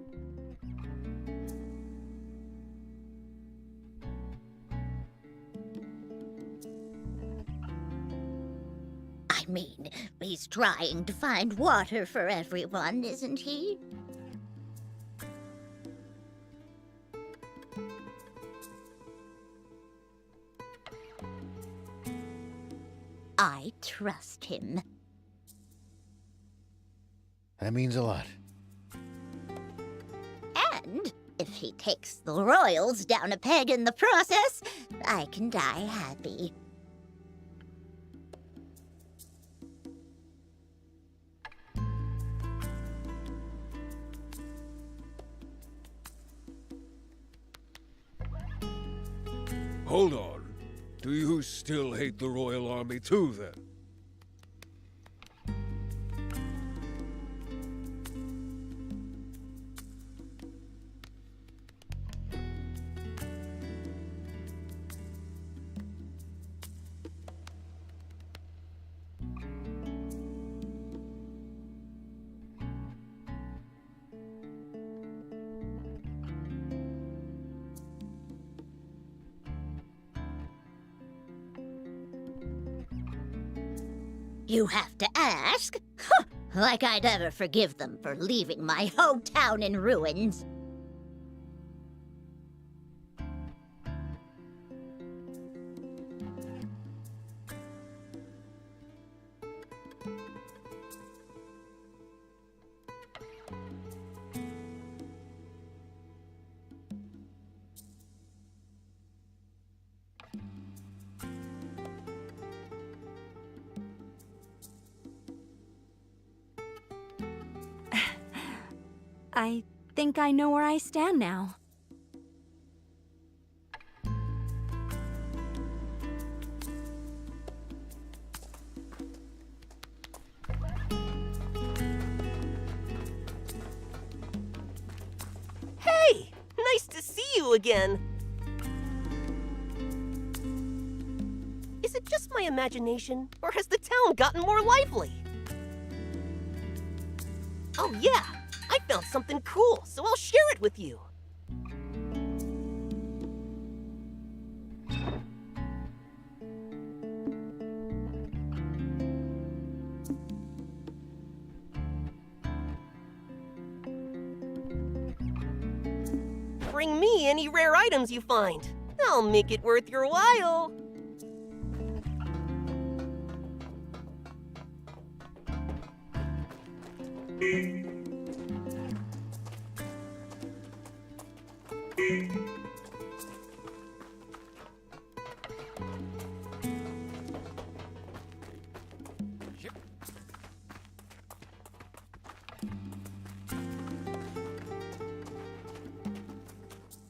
Speaker 13: I mean, he's trying to find water for everyone, isn't he? I trust him.
Speaker 8: That means a lot.
Speaker 13: And if he takes the royals down a peg in the process, I can die happy.
Speaker 7: Hold on. Do you still hate the Royal Army too, then?
Speaker 13: You have to ask? Huh, like I'd ever forgive them for leaving my hometown in ruins.
Speaker 10: I think I know where I stand now.
Speaker 14: Hey! Nice to see you again! Is it just my imagination, or has the town gotten more lively? Oh yeah! I found something cool, so I'll share it with you. Bring me any rare items you find. I'll make it worth your while.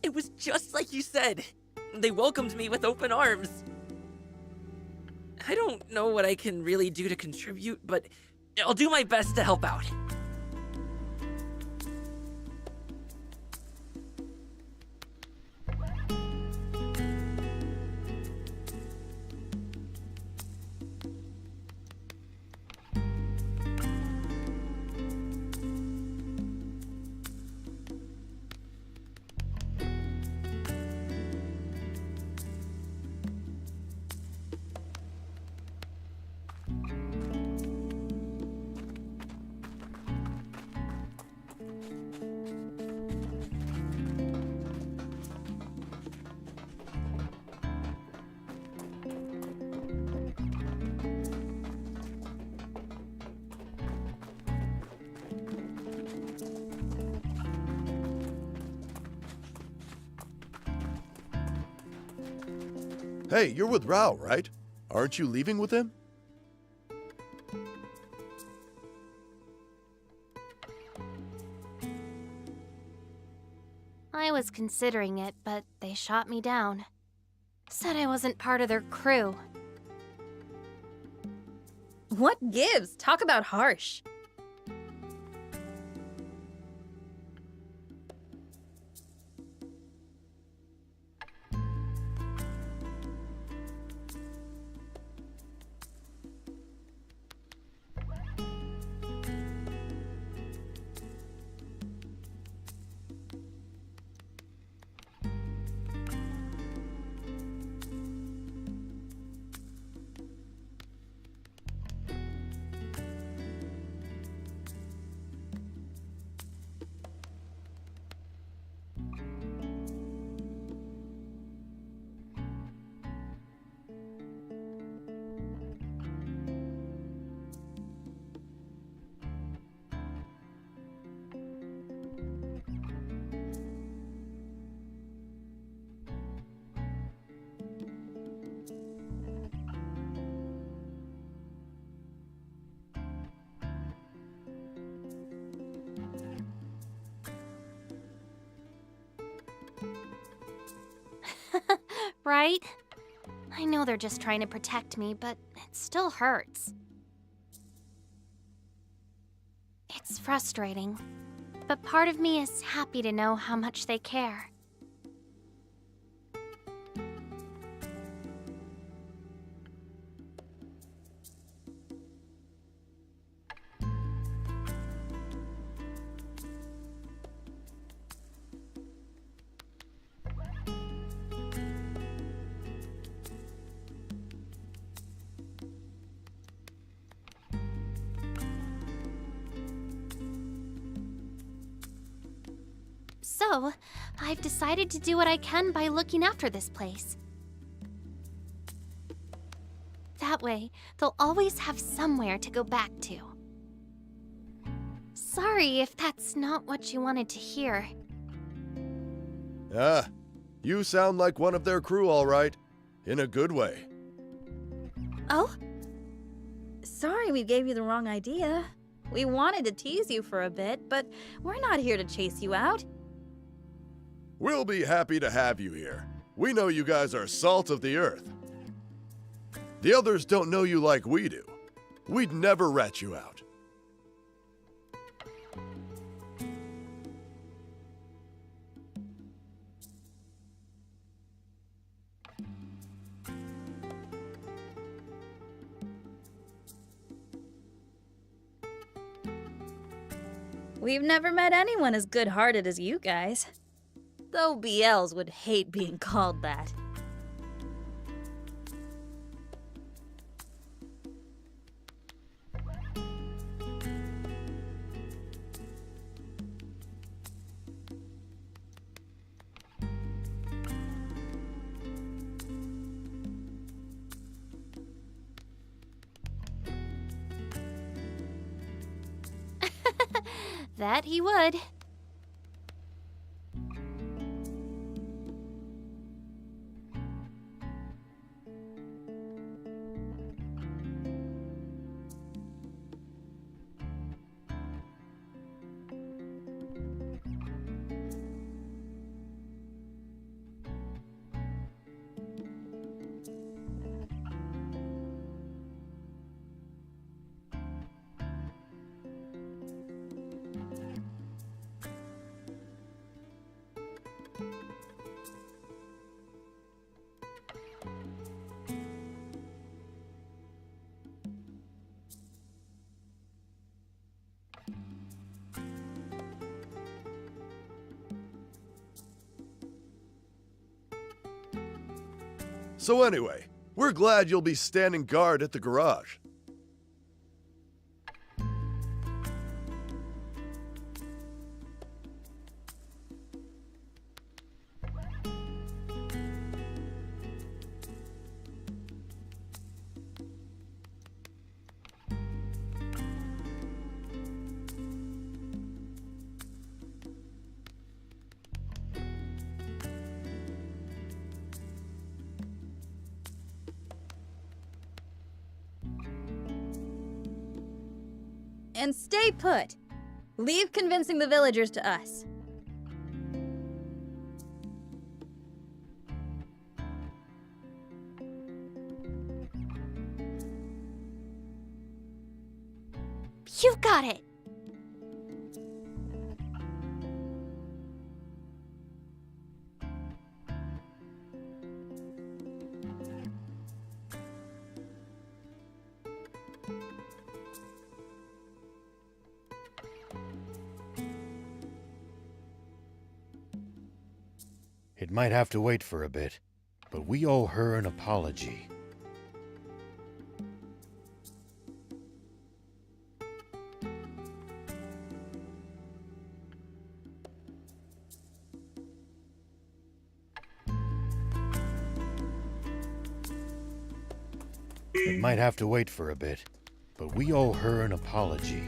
Speaker 12: It was just like you said. They welcomed me with open arms. I don't know what I can really do to contribute, but I'll do my best to help out.
Speaker 15: Hey, you're with Rao, right? Aren't you leaving with him?
Speaker 3: I was considering it, but they shot me down. Said I wasn't part of their crew.
Speaker 16: What gives? Talk about harsh.
Speaker 17: right? I know they're just trying to protect me, but it still hurts. It's frustrating, but part of me is happy to know how much they care. So, I've decided to do what I can by looking after this place. That way, they'll always have somewhere to go back to. Sorry if that's not what you wanted to hear.
Speaker 15: Ah, you sound like one of their crew, all right. In a good way.
Speaker 16: Oh? Sorry we gave you the wrong idea. We wanted to tease you for a bit, but we're not here to chase you out.
Speaker 15: We'll be happy to have you here. We know you guys are salt of the earth. The others don't know you like we do. We'd never rat you out.
Speaker 16: We've never met anyone as good-hearted as you guys. Though BLs would hate being called that.
Speaker 17: That he would.
Speaker 15: So anyway, we're glad you'll be standing guard at the garage.
Speaker 16: And stay put. Leave convincing the villagers to us.
Speaker 17: You got it!
Speaker 8: It might have to wait for a bit, but we owe her an apology. It might have to wait for a bit, but we owe her an apology.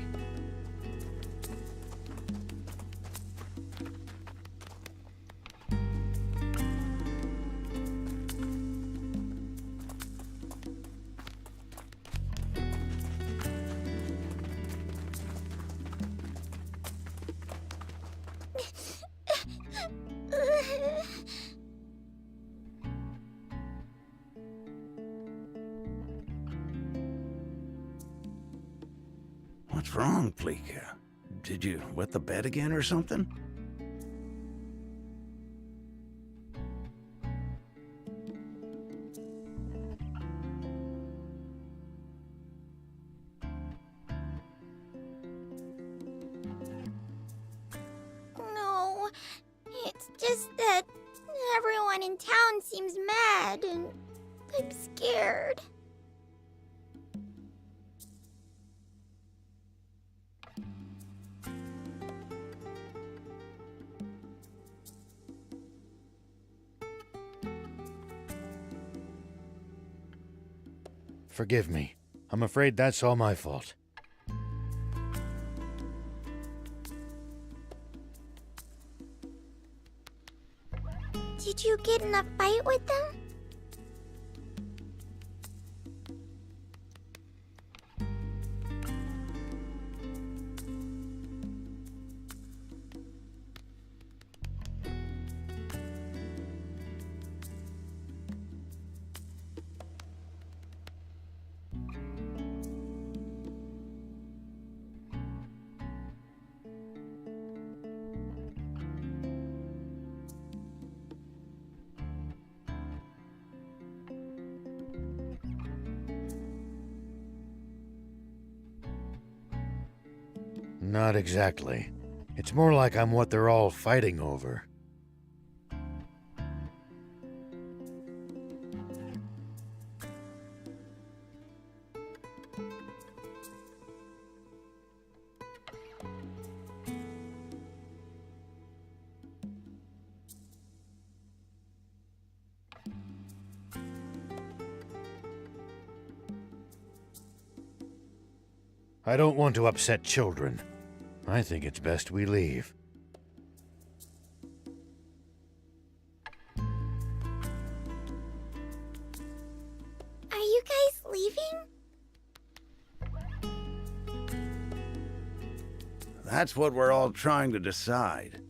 Speaker 11: What's wrong, Fleeka? Did you wet the bed again or something?
Speaker 13: No, it's just that everyone in town seems mad and I'm scared.
Speaker 8: Forgive me. I'm afraid that's all my fault.
Speaker 13: Did you get in a fight with them?
Speaker 8: Not exactly. It's more like I'm what they're all fighting over. I don't want to upset children. I think it's best we leave.
Speaker 13: Are you guys leaving?
Speaker 11: That's what we're all trying to decide.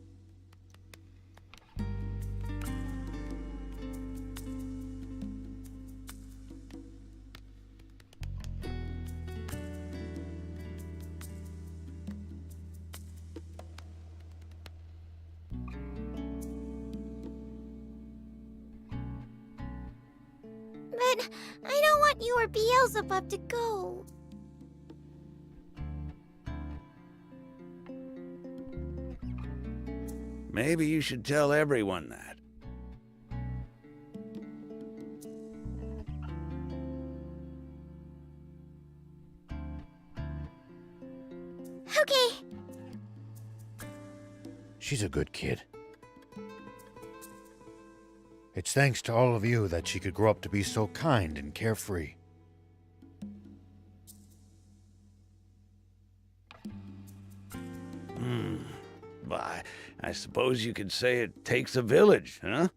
Speaker 13: But I don't want you or Beelzebub to go.
Speaker 11: Maybe you should tell everyone that.
Speaker 13: Okay.
Speaker 8: She's a good kid. It's thanks to all of you that she could grow up to be so kind and carefree.
Speaker 11: Why, I suppose you could say it takes a village, huh?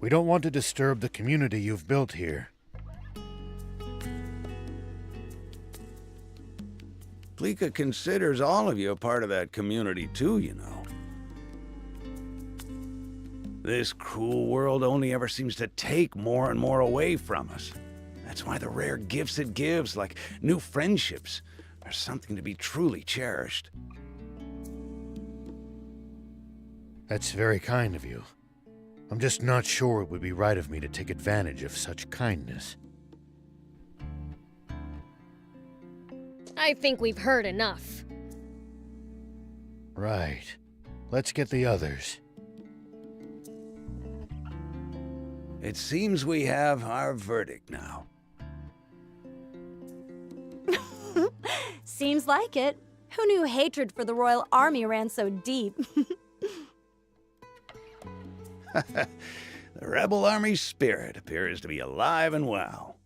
Speaker 8: We don't want to disturb the community you've built here.
Speaker 11: Fleeka considers all of you a part of that community too, you know. This cruel world only ever seems to take more and more away from us. That's why the rare gifts it gives, like new friendships, are something to be truly cherished.
Speaker 8: That's very kind of you. I'm just not sure it would be right of me to take advantage of such kindness.
Speaker 3: I think we've heard enough.
Speaker 8: Right. Let's get the others.
Speaker 11: It seems we have our verdict now.
Speaker 10: Seems like it. Who knew hatred for the Royal Army ran so deep?
Speaker 11: The Rebel Army's spirit appears to be alive and well.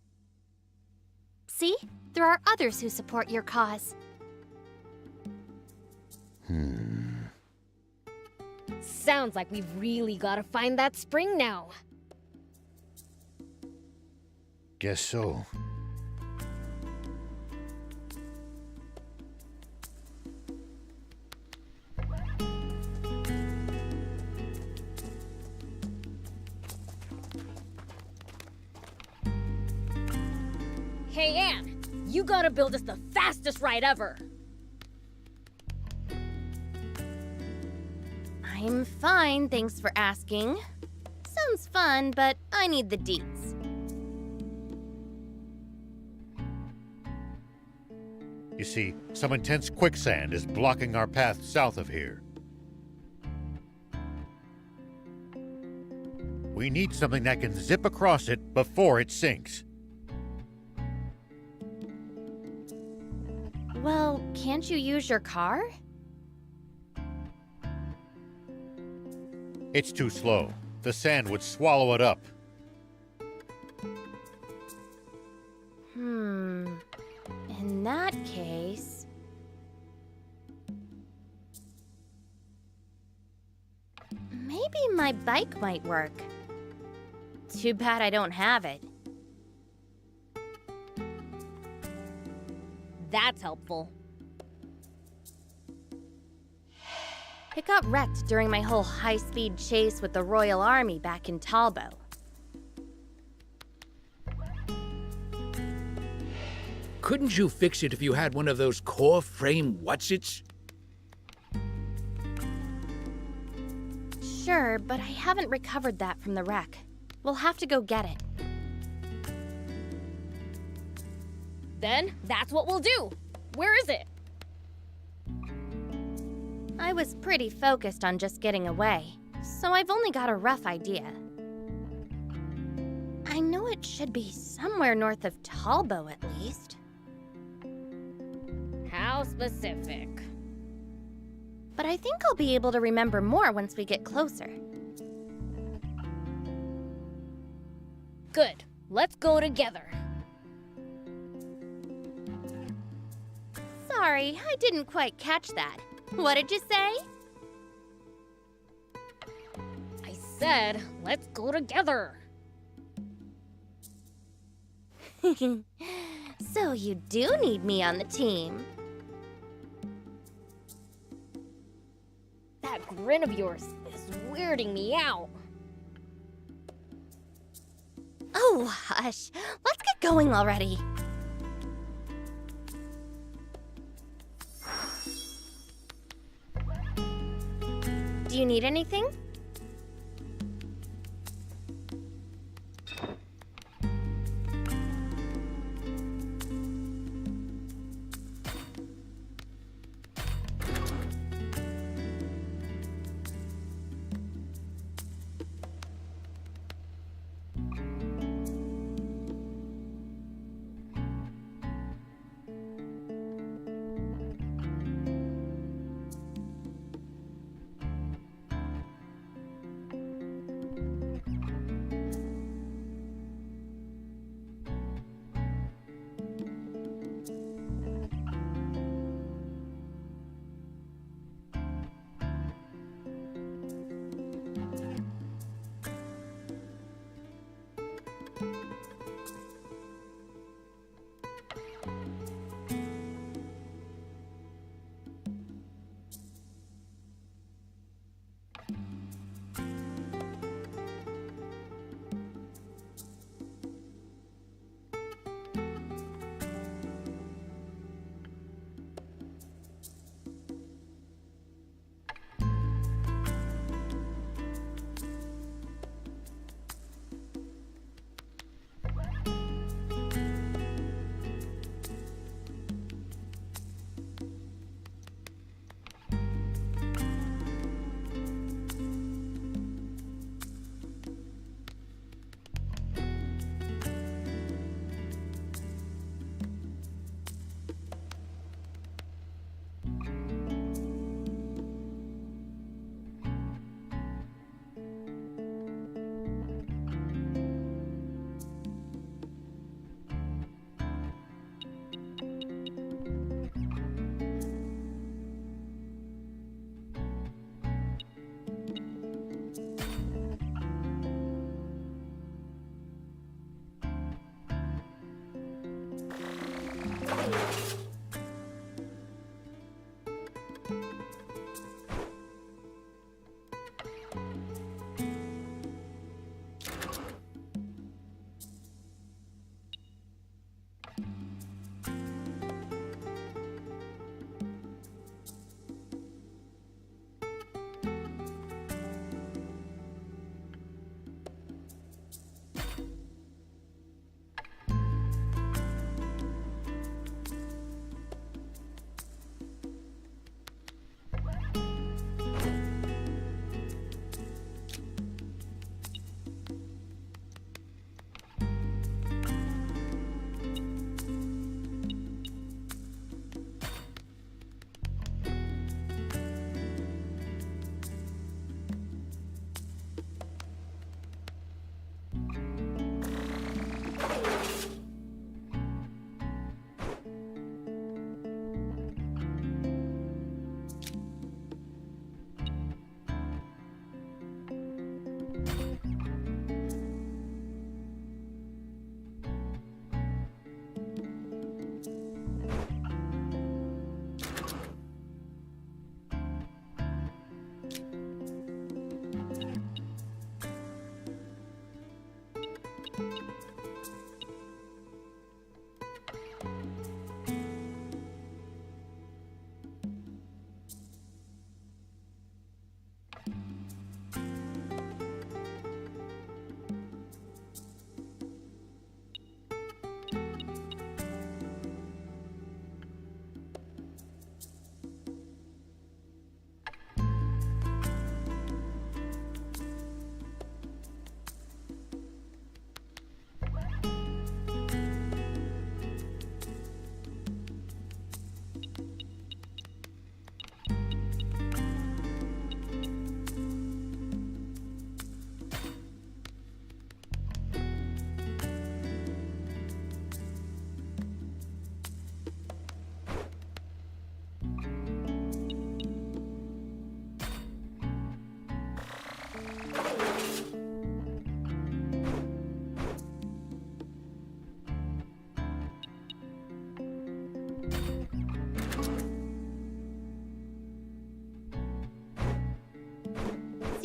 Speaker 17: See? There are others who support your cause.
Speaker 3: Sounds like we've really gotta find that spring now.
Speaker 8: Guess so.
Speaker 3: Hey, Anne, you gotta build us the fastest ride ever.
Speaker 17: I'm fine, thanks for asking. Sounds fun, but I need the deets.
Speaker 8: You see, some intense quicksand is blocking our path south of here. We need something that can zip across it before it sinks.
Speaker 17: Well, can't you use your car?
Speaker 8: It's too slow. The sand would swallow it up.
Speaker 17: In that case... maybe my bike might work. Too bad I don't have it.
Speaker 3: That's helpful.
Speaker 17: It got wrecked during my whole high-speed chase with the Royal Army back in Talbot.
Speaker 1: Couldn't you fix it if you had one of those core frame whatsits?
Speaker 17: Sure, but I haven't recovered that from the wreck. We'll have to go get it.
Speaker 3: Then, that's what we'll do. Where is it?
Speaker 17: I was pretty focused on just getting away, so I've only got a rough idea. I know it should be somewhere north of Talbot at least.
Speaker 3: How specific?
Speaker 17: But I think I'll be able to remember more once we get closer.
Speaker 3: Good. Let's go together.
Speaker 17: Sorry, I didn't quite catch that. What did you say?
Speaker 3: I said, let's go together.
Speaker 17: So you do need me on the team.
Speaker 3: That grin of yours is weirding me out.
Speaker 17: Oh, hush. Let's get going already. Do you need anything?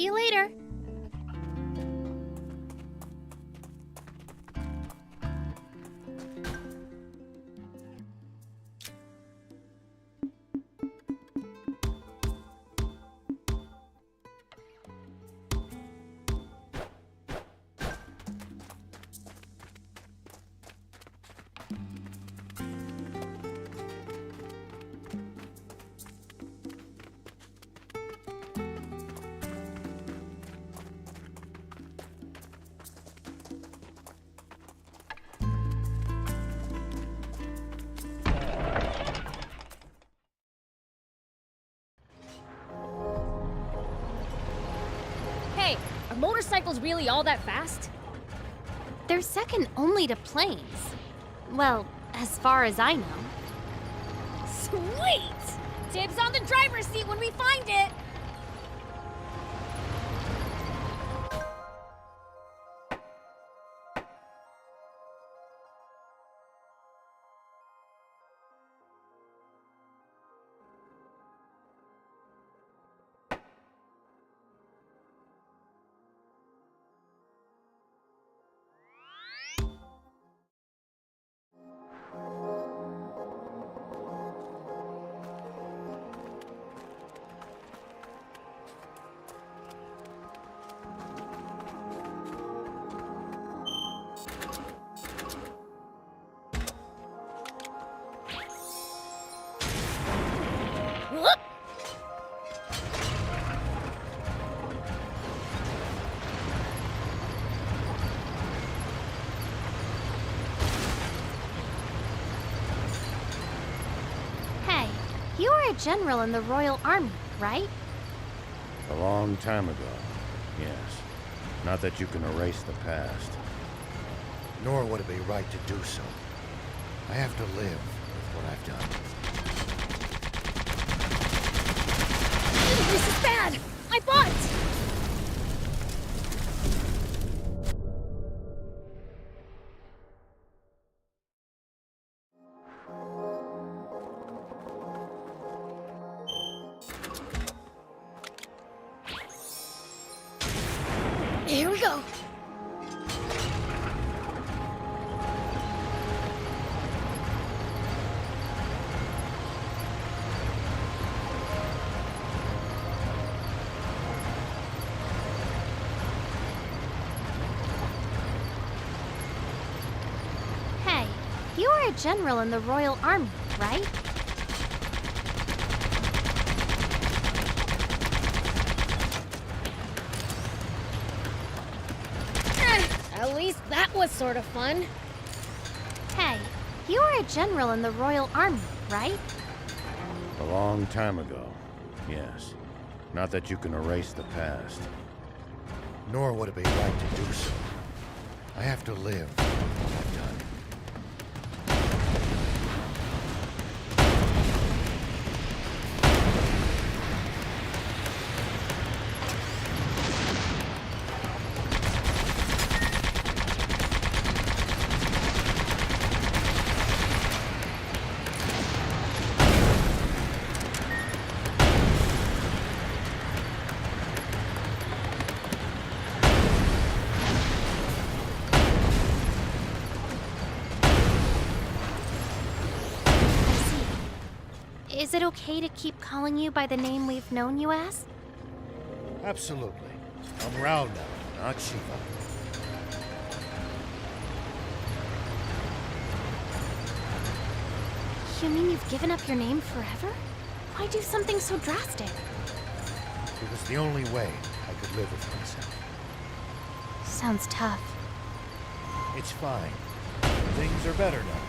Speaker 17: See you later.
Speaker 3: Hey, are motorcycles really all that fast?
Speaker 17: They're second only to planes. Well, as far as I know.
Speaker 3: Sweet! Dibs on the driver's seat when we find it!
Speaker 17: Hey, you were a general in the Royal Army, right?
Speaker 8: A long time ago, yes. Not that you can erase the past.
Speaker 18: Nor would it be right to do so. I have to live with what I've done.
Speaker 3: This is bad! I fought! Here we go!
Speaker 17: Hey, you were a general in the Royal Army, right?
Speaker 3: At least that was sort of fun.
Speaker 17: Hey, you were a general in the Royal Army, right?
Speaker 8: A long time ago, yes. Not that you can erase the past.
Speaker 18: Nor would it be right to do so. I have to live with what I've done.
Speaker 17: Is it okay to keep calling you by the name we've known you as?
Speaker 18: Absolutely. I'm Rao now, not Shiva.
Speaker 17: You mean you've given up your name forever? Why do something so drastic?
Speaker 18: It was the only way I could live with myself.
Speaker 17: Sounds tough.
Speaker 18: It's fine. Things are better now.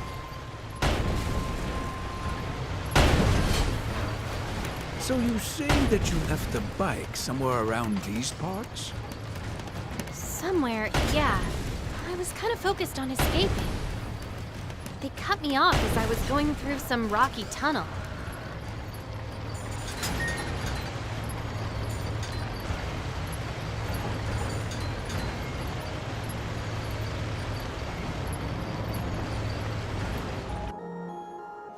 Speaker 1: So you say that you left the bike somewhere around these parts?
Speaker 17: Somewhere, yeah. I was kind of focused on escaping. They cut me off as I was going through some rocky tunnel.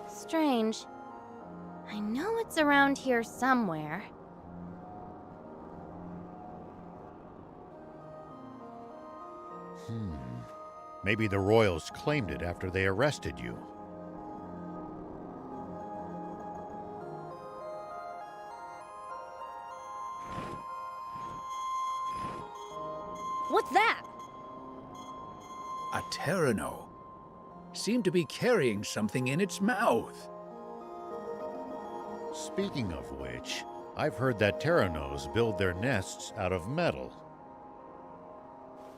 Speaker 17: Strange. I know it's around here somewhere.
Speaker 8: Maybe the Royals claimed it after they arrested you.
Speaker 3: What's that?
Speaker 1: A Terrano. Seemed to be carrying something in its mouth.
Speaker 8: Speaking of which, I've heard that Terranos build their nests out of metal.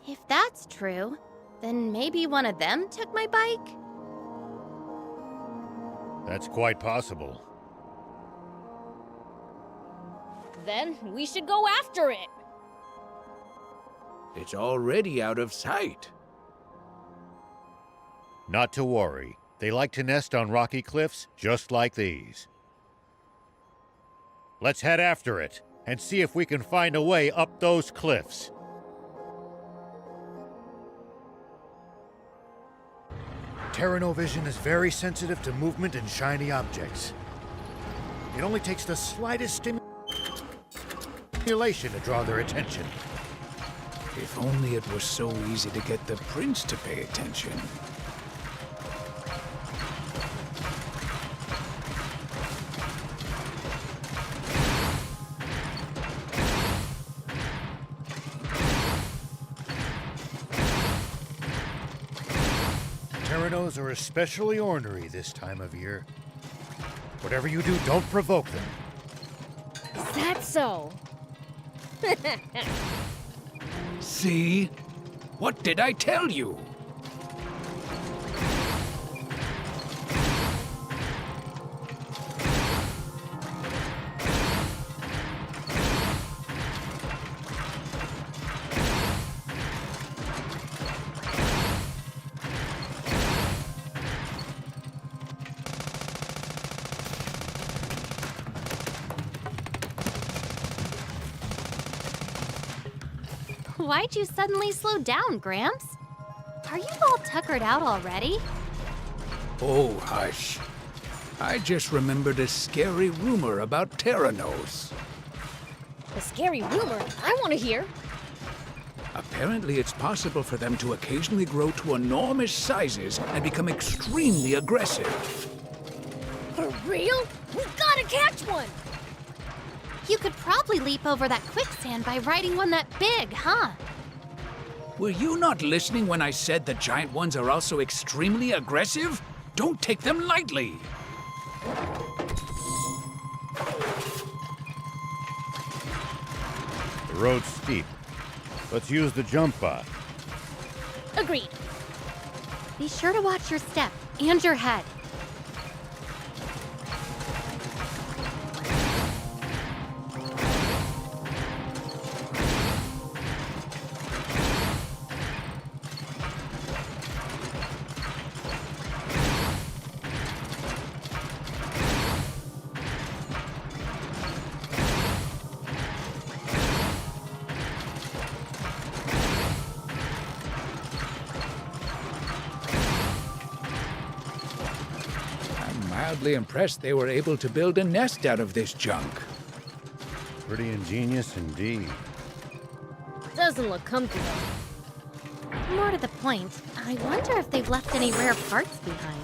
Speaker 17: If that's true, then maybe one of them took my bike?
Speaker 8: That's quite possible.
Speaker 3: Then we should go after it.
Speaker 1: It's already out of sight.
Speaker 8: Not to worry. They like to nest on rocky cliffs just like these. Let's head after it and see if we can find a way up those cliffs.
Speaker 18: Terranovision is very sensitive to movement and shiny objects. It only takes the slightest stimulation to draw their attention.
Speaker 1: If only it was so easy to get the prince to pay attention.
Speaker 18: Terranos are especially ornery this time of year. Whatever you do, don't provoke them.
Speaker 3: Is that so?
Speaker 1: See? What did I tell you?
Speaker 17: Why'd you suddenly slow down, Gramps? Are you all tuckered out already?
Speaker 1: Oh, hush. I just remembered a scary rumor about Terranos.
Speaker 3: A scary rumor? I want to hear.
Speaker 1: Apparently, it's possible for them to occasionally grow to enormous sizes and become extremely aggressive.
Speaker 3: For real? We gotta catch one!
Speaker 17: You could probably leap over that quicksand by riding one that big, huh?
Speaker 1: Were you not listening when I said the giant ones are also extremely aggressive? Don't take them lightly.
Speaker 8: The road's steep. Let's use the jump bot.
Speaker 3: Agreed.
Speaker 17: Be sure to watch your step and your head.
Speaker 1: Mildly impressed they were able to build a nest out of this junk.
Speaker 8: Pretty ingenious indeed.
Speaker 3: Doesn't look comfy.
Speaker 17: More to the point, I wonder if they've left any rare parts behind.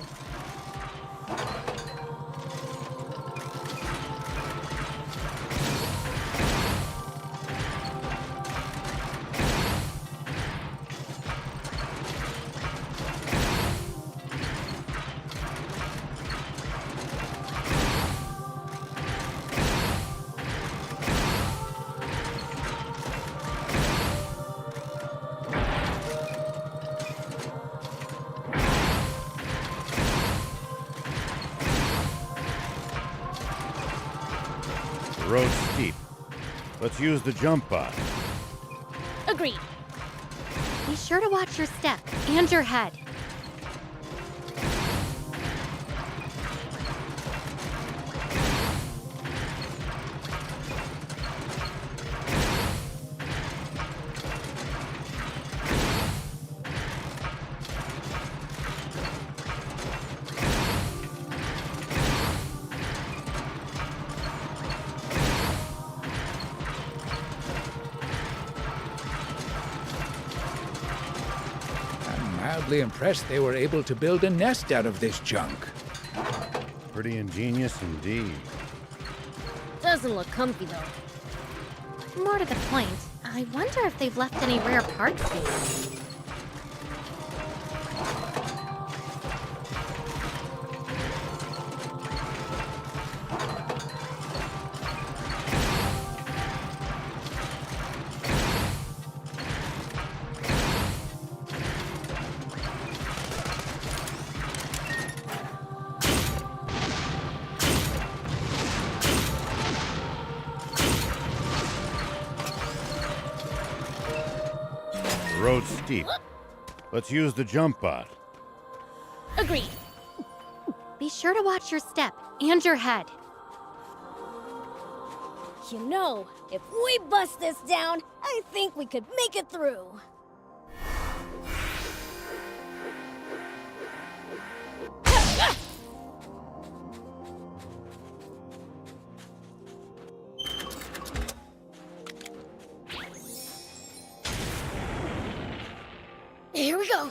Speaker 8: The road's steep. Let's use the jump bot.
Speaker 3: Agreed.
Speaker 17: Be sure to watch your step and your head.
Speaker 1: mildly impressed they were able to build a nest out of this junk.
Speaker 8: Pretty ingenious indeed.
Speaker 3: Doesn't look comfy, though.
Speaker 17: More to the point, I wonder if they've left any rare parts here.
Speaker 8: The road's steep. Let's use the jump bot.
Speaker 3: Agreed.
Speaker 17: Be sure to watch your step and your head.
Speaker 3: You know, if we bust this down, I think we could make it through. Here we go.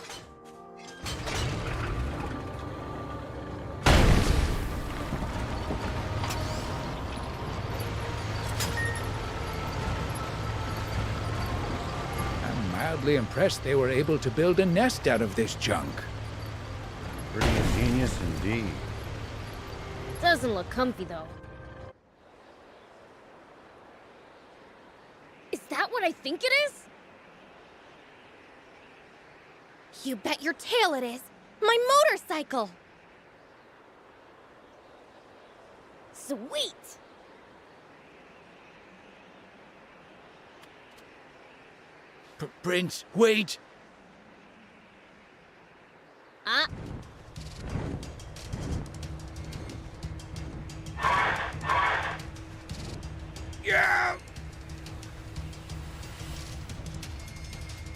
Speaker 1: I'm mildly impressed they were able to build a nest out of this junk.
Speaker 8: Pretty ingenious indeed.
Speaker 3: Doesn't look comfy, though. Is that what I think it is?
Speaker 17: You bet your tail it is! My motorcycle!
Speaker 3: Sweet!
Speaker 1: Prince, wait! Yeah!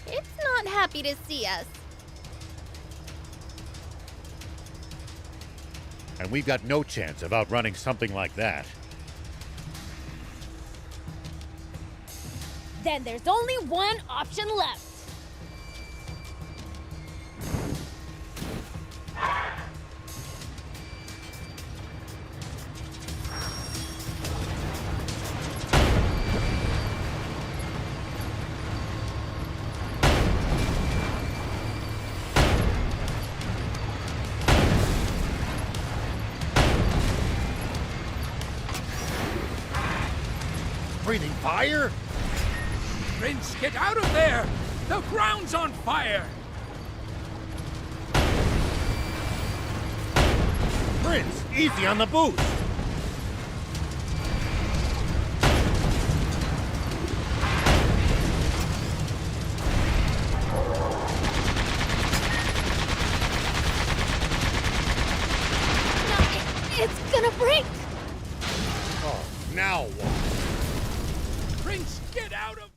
Speaker 17: It's not happy to see us.
Speaker 8: And we've got no chance of outrunning something like that.
Speaker 3: Then there's only one option left.
Speaker 2: Breathing fire?
Speaker 1: Prince, get out of there! The ground's on fire!
Speaker 2: Prince, easy on the boost!
Speaker 3: It's gonna break!
Speaker 2: Oh, now what?
Speaker 1: Prince, get out of...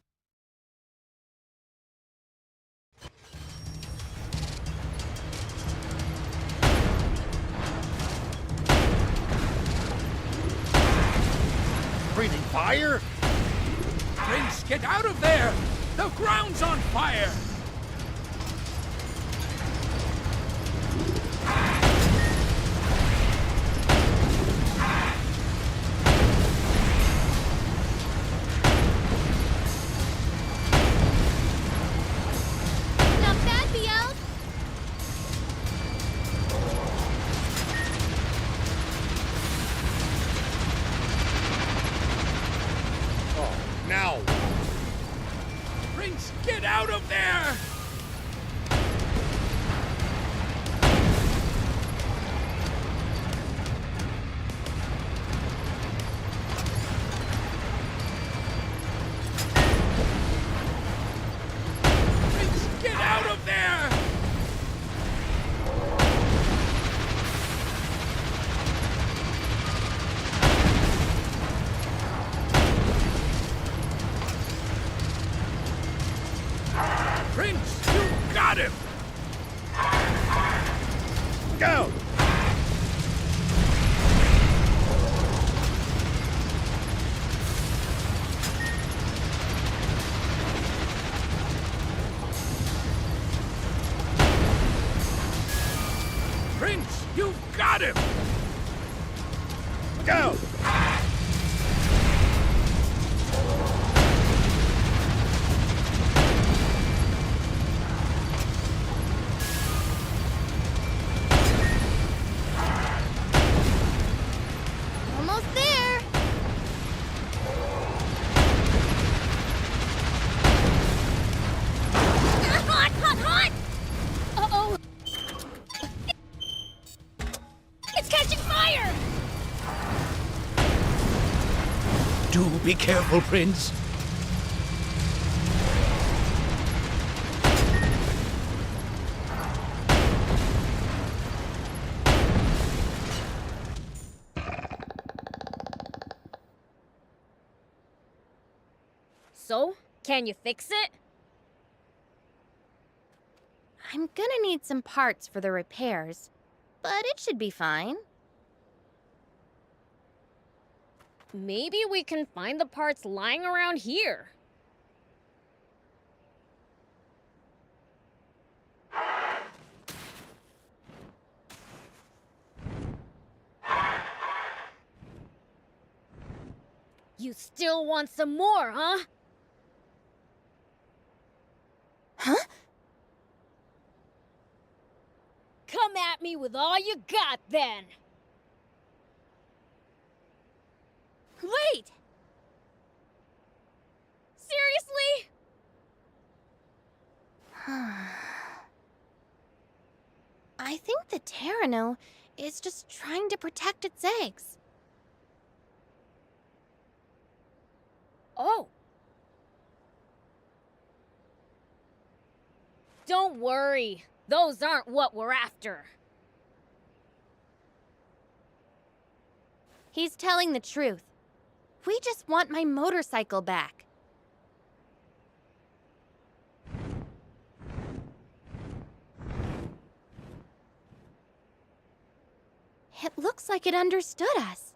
Speaker 2: Breathing fire?
Speaker 1: Prince, get out of there! The ground's on fire!
Speaker 17: Not bad, BL.
Speaker 2: Now what?
Speaker 1: Prince, get out of there! Prince, get out of there! Prince,
Speaker 7: him! Look out!
Speaker 17: Almost there.
Speaker 3: Hot, hot, hot! Uh-oh. It's catching fire!
Speaker 1: Do be careful, Prince.
Speaker 3: So, can you fix it?
Speaker 17: I'm gonna need some parts for the repairs, but it should be fine.
Speaker 3: Maybe we can find the parts lying around here. You still want some more, huh?
Speaker 17: Huh?
Speaker 3: Come at me with all you got, then! Wait! Seriously?
Speaker 17: I think the Terrano is just trying to protect its eggs.
Speaker 3: Oh. Don't worry. Those aren't what we're after.
Speaker 17: He's telling the truth. We just want my motorcycle back. It looks like it understood us.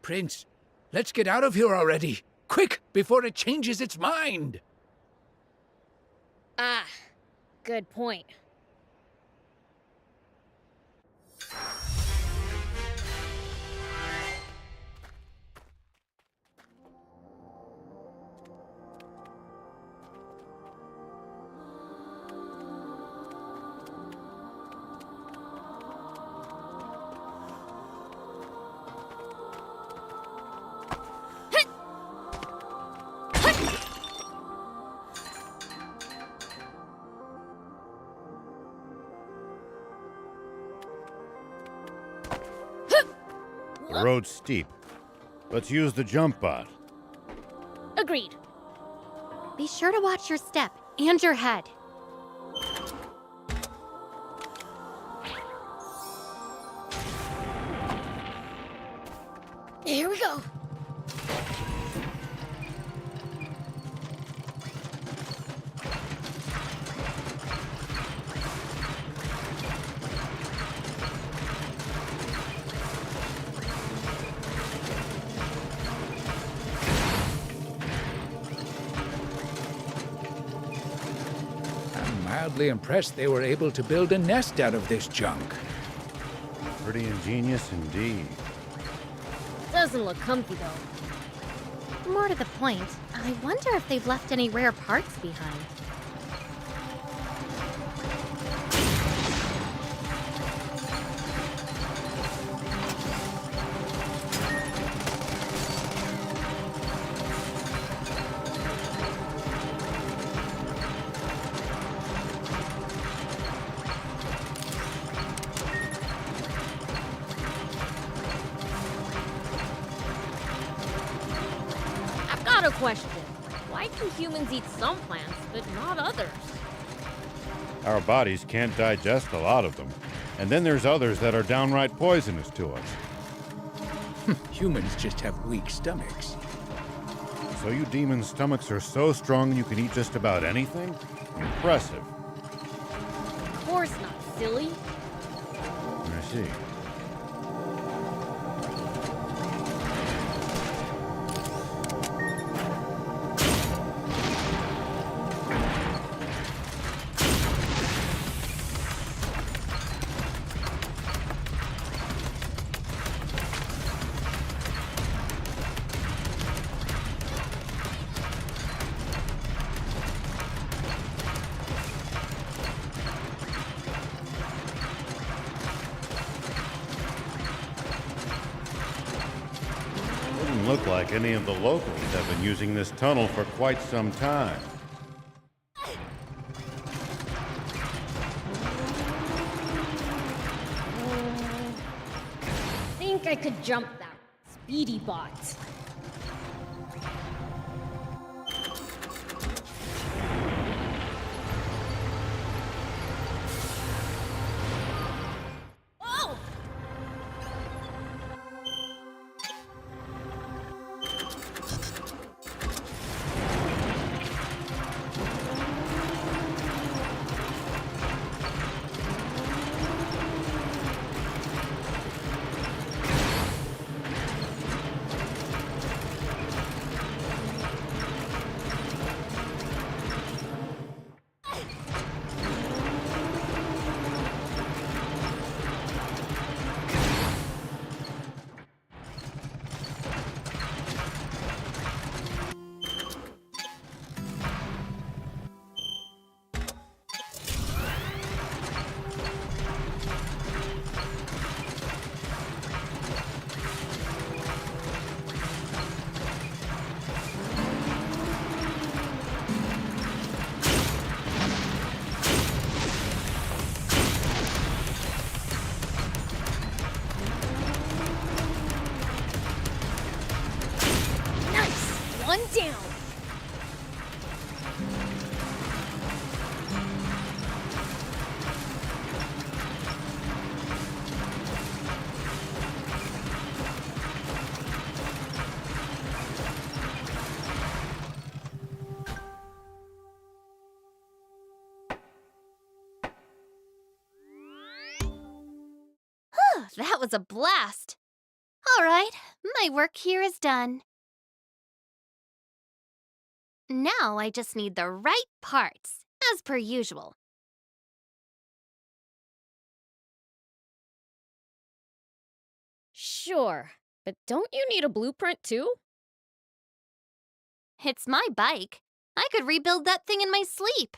Speaker 1: Prince, let's get out of here already. Quick, before it changes its mind.
Speaker 3: Ah, good point.
Speaker 8: The road's steep. Let's use the jump bot.
Speaker 3: Agreed.
Speaker 17: Be sure to watch your step and your head.
Speaker 3: Here we go.
Speaker 1: I'm mildly impressed they were able to build a nest out of this junk.
Speaker 8: Pretty ingenious indeed.
Speaker 3: Doesn't look comfy, though.
Speaker 17: More to the point, I wonder if they've left any rare parts behind.
Speaker 3: I've got a question. Why can humans eat some plants, but not others?
Speaker 8: Our bodies can't digest a lot of them. And then there's others that are downright poisonous to us.
Speaker 1: Humans just have weak stomachs.
Speaker 8: So you demons' stomachs are so strong you can eat just about anything? Impressive.
Speaker 3: Of course not, silly.
Speaker 8: I see. look like any of the locals have been using this tunnel for quite some time.
Speaker 3: Think I could jump that speedy bot. Oh! One down.
Speaker 17: That was a blast. All right, my work here is done. Now I just need the right parts, as per usual.
Speaker 3: Sure, but don't you need a blueprint too?
Speaker 17: It's my bike. I could rebuild that thing in my sleep.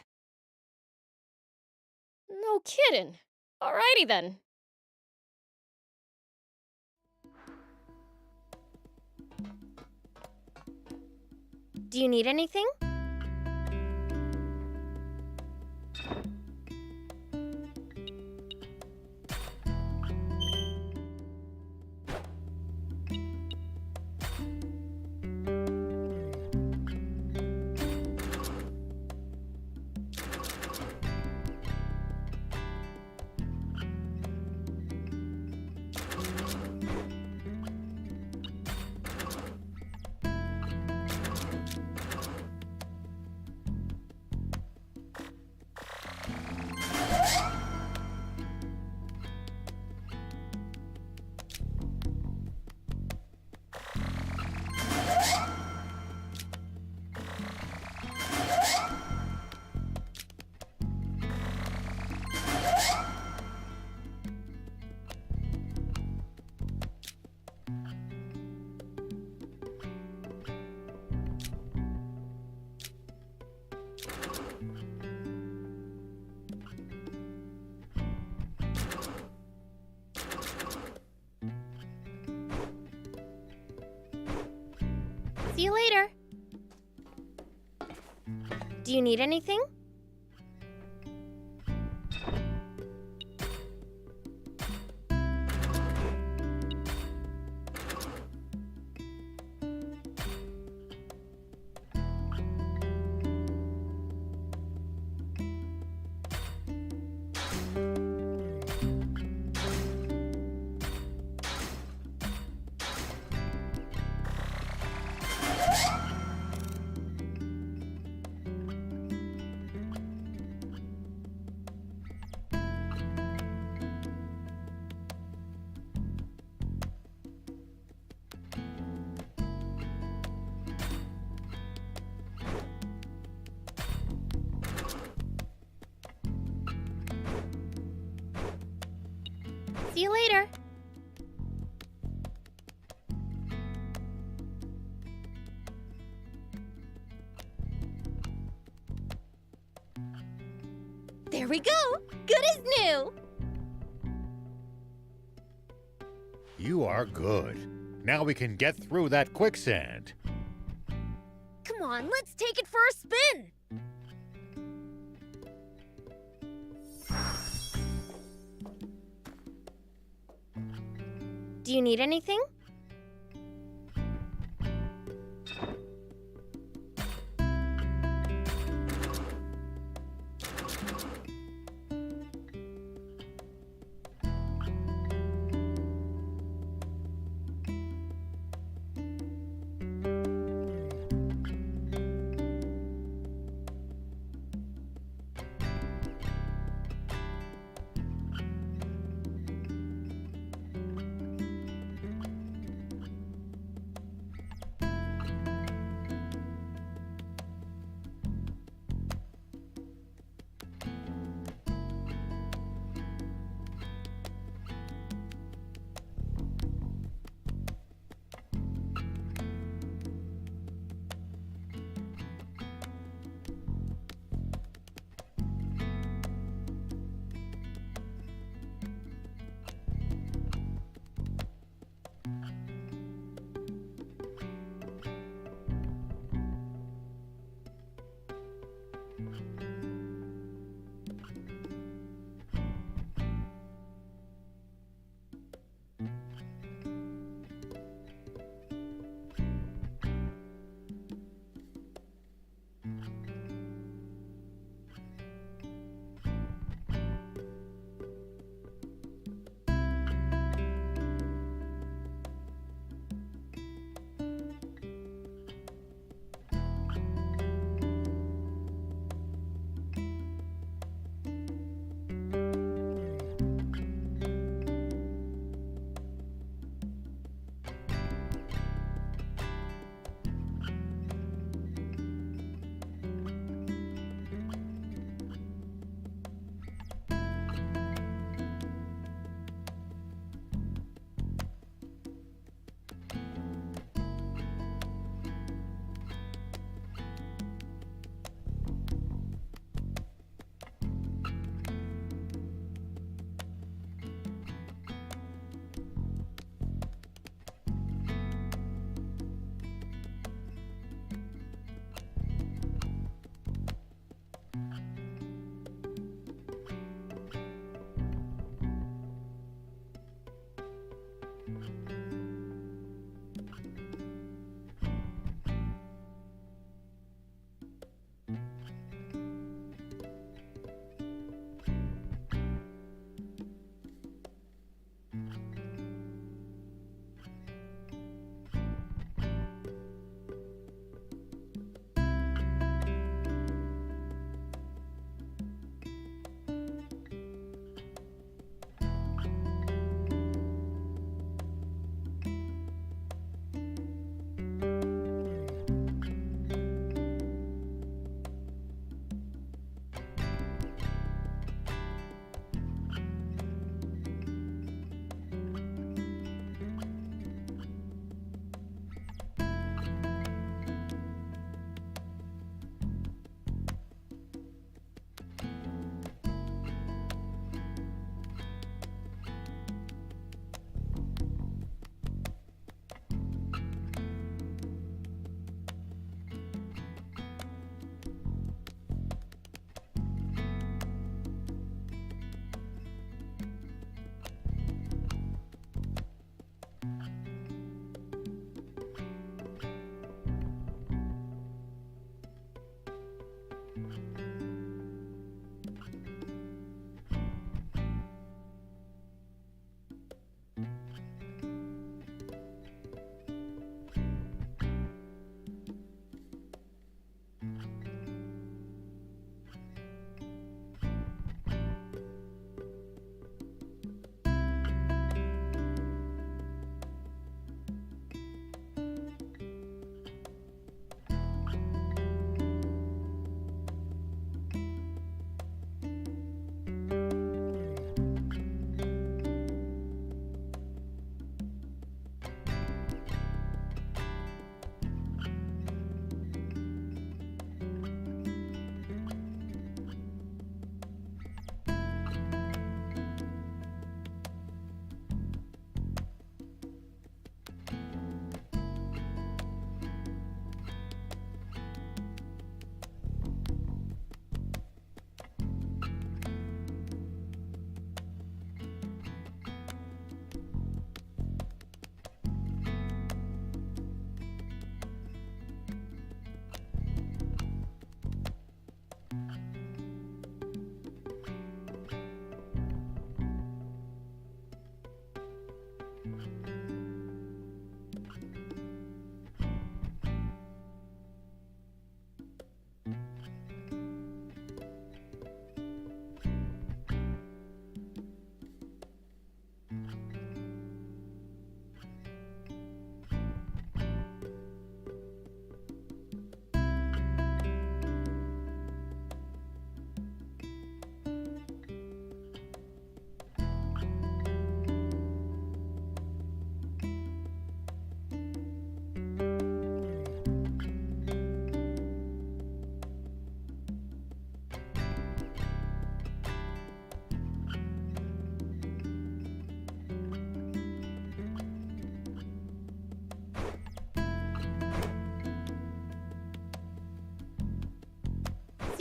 Speaker 3: No kidding. Alrighty then.
Speaker 17: Do you need anything? See you later. Do you need anything? See you later. There we go. Good as new.
Speaker 8: You are good. Now we can get through that quicksand.
Speaker 3: Come on, let's take it for a spin! Do you need anything?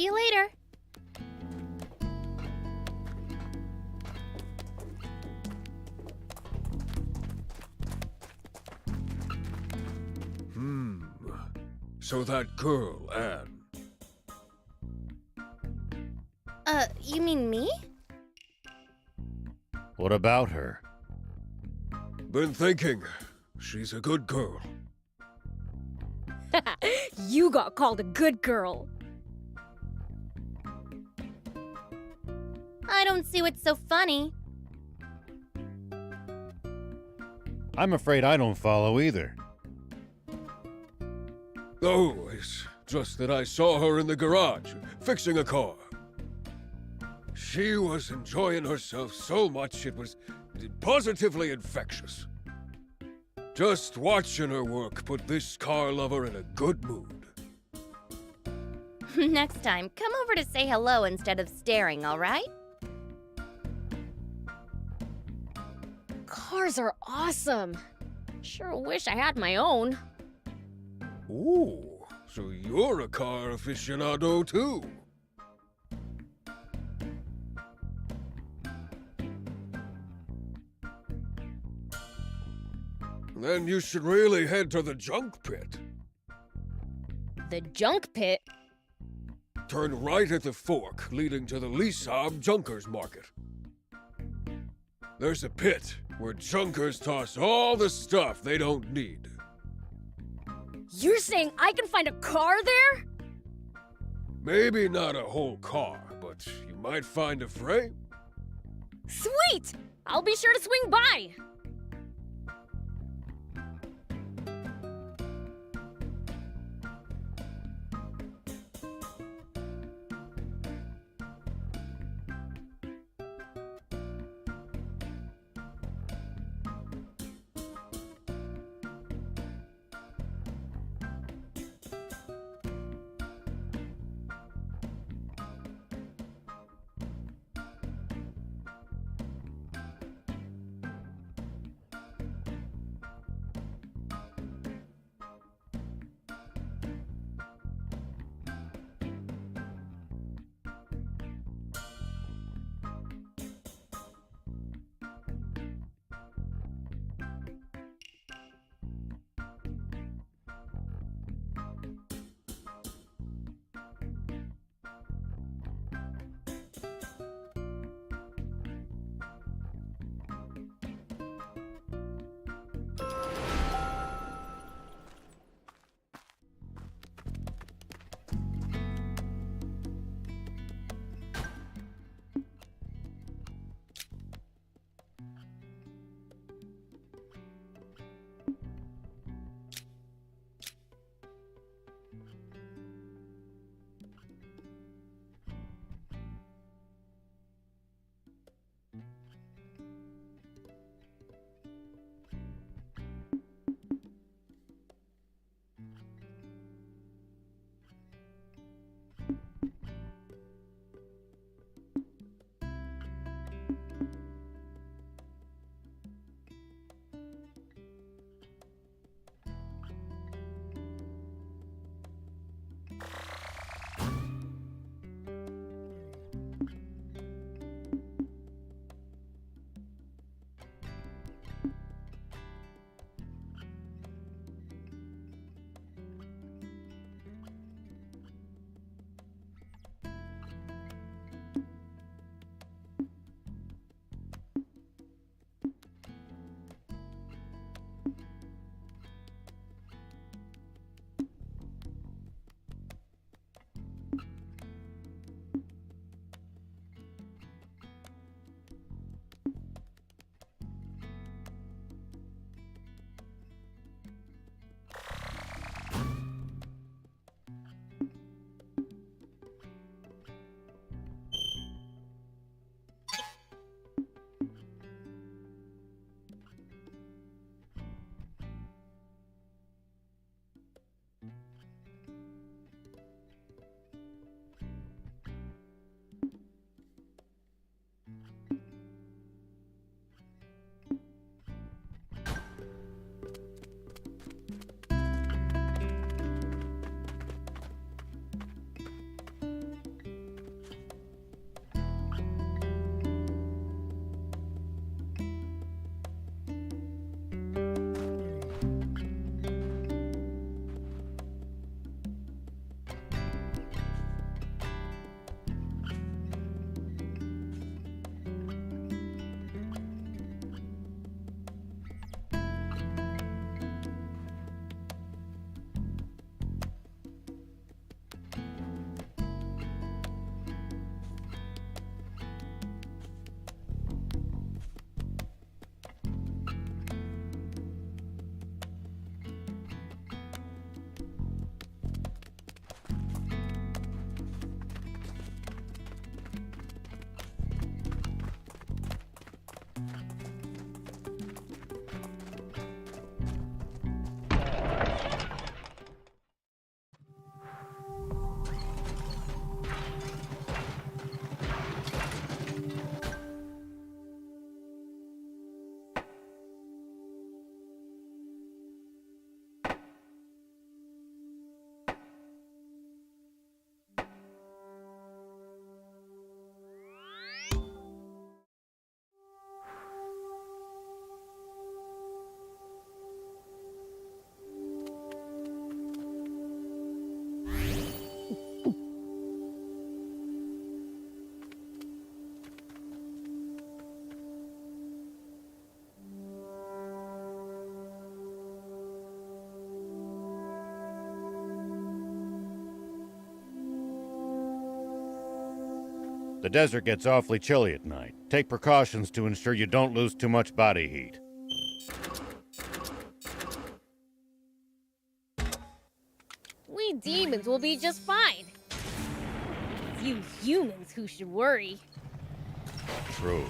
Speaker 17: See you later.
Speaker 7: So that girl, Anne.
Speaker 17: You mean me?
Speaker 8: What about her?
Speaker 7: Been thinking. She's a good girl.
Speaker 3: You got called a good girl.
Speaker 17: I don't see what's so funny.
Speaker 8: I'm afraid I don't follow either.
Speaker 7: Oh, it's just that I saw her in the garage, fixing a car. She was enjoying herself so much it was positively infectious. Just watching her work put this car lover in a good mood.
Speaker 17: Next time, come over to say hello instead of staring, all right?
Speaker 3: Cars are awesome. Sure wish I had my own.
Speaker 7: Ooh, so you're a car aficionado too. Then you should really head to the junk pit.
Speaker 3: The junk pit?
Speaker 7: Turn right at the fork leading to the Lisab Junkers Market. There's a pit where junkers toss all the stuff they don't need.
Speaker 3: You're saying I can find a car there?
Speaker 7: Maybe not a whole car, but you might find a frame.
Speaker 3: Sweet! I'll be sure to swing by.
Speaker 8: The desert gets awfully chilly at night. Take precautions to ensure you don't lose too much body heat.
Speaker 3: We demons will be just fine. It's you humans who should worry.
Speaker 8: True.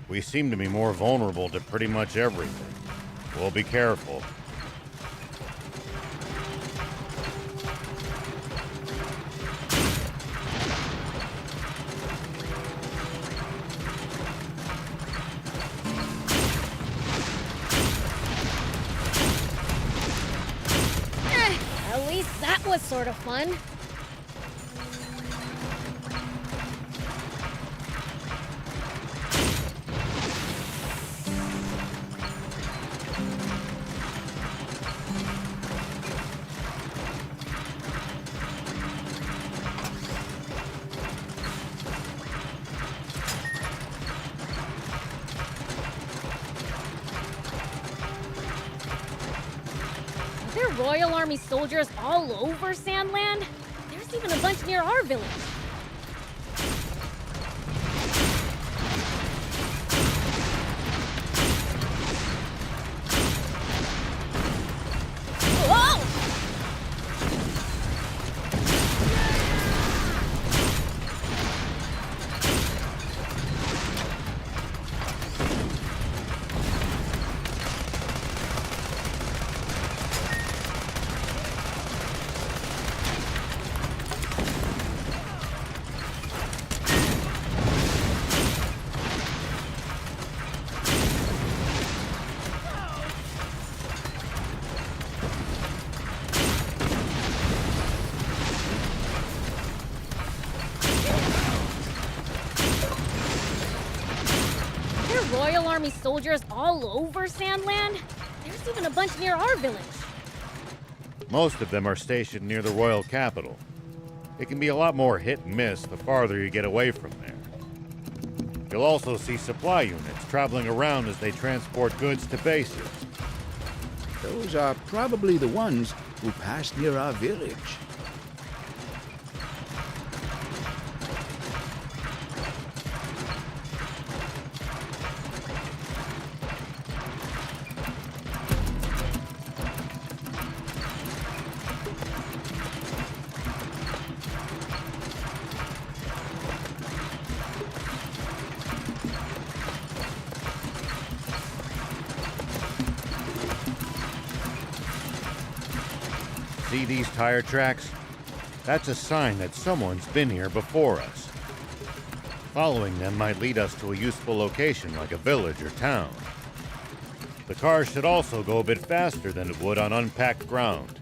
Speaker 8: We seem to be more vulnerable to pretty much everything. We'll be careful.
Speaker 3: At least that was sort of fun. Are there Royal Army soldiers all over Sandland? There's even a bunch near our village. Whoa! Royal Army soldiers all over Sandland? There's even a bunch near our village.
Speaker 8: Most of them are stationed near the royal capital. It can be a lot more hit and miss the farther you get away from there. You'll also see supply units traveling around as they transport goods to bases.
Speaker 1: Those are probably the ones who passed near our village.
Speaker 8: See these tire tracks? That's a sign that someone's been here before us. Following them might lead us to a useful location like a village or town. The cars should also go a bit faster than it would on unpacked ground.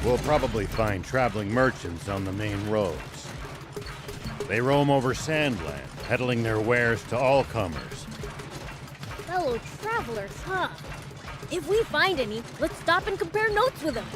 Speaker 8: We'll probably find traveling merchants on the main roads. They roam over Sandland, peddling their wares to all comers.
Speaker 3: Fellow travelers, huh? If we find any, let's stop and compare notes with them.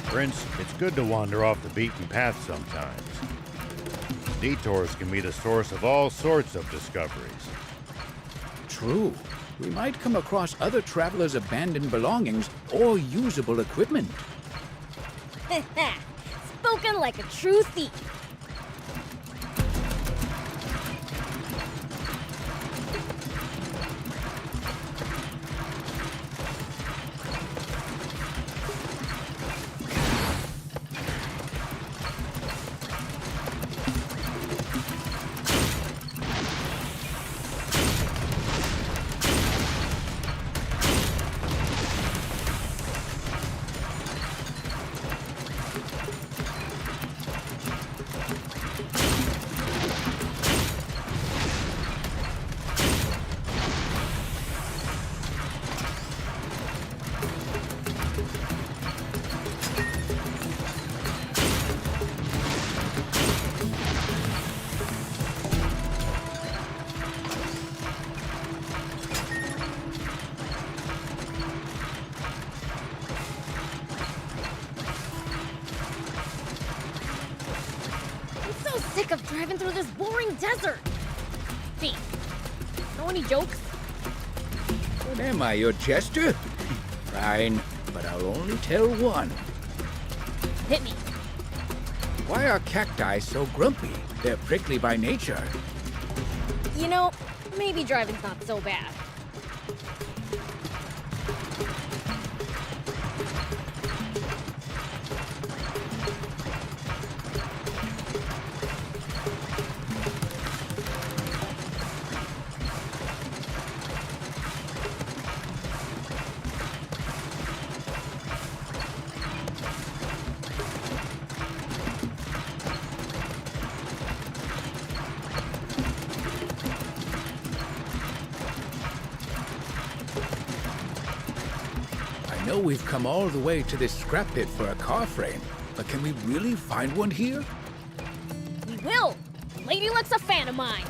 Speaker 8: Prince, it's good to wander off the beaten path sometimes. Detours can be the source of all sorts of discoveries.
Speaker 1: True. We might come across other travelers' abandoned belongings or usable equipment.
Speaker 3: Spoken like a true thief. driving through this boring desert. Hey, know any jokes?
Speaker 1: What am I, your jester? Fine, but I'll only tell one.
Speaker 3: Hit me.
Speaker 1: Why are cacti so grumpy? They're prickly by nature.
Speaker 3: You know, maybe driving's not so bad.
Speaker 1: I know we've come all the way to this scrap pit for a car frame, but can we really find one here?
Speaker 3: We will! Lady Luck's a fan of mine.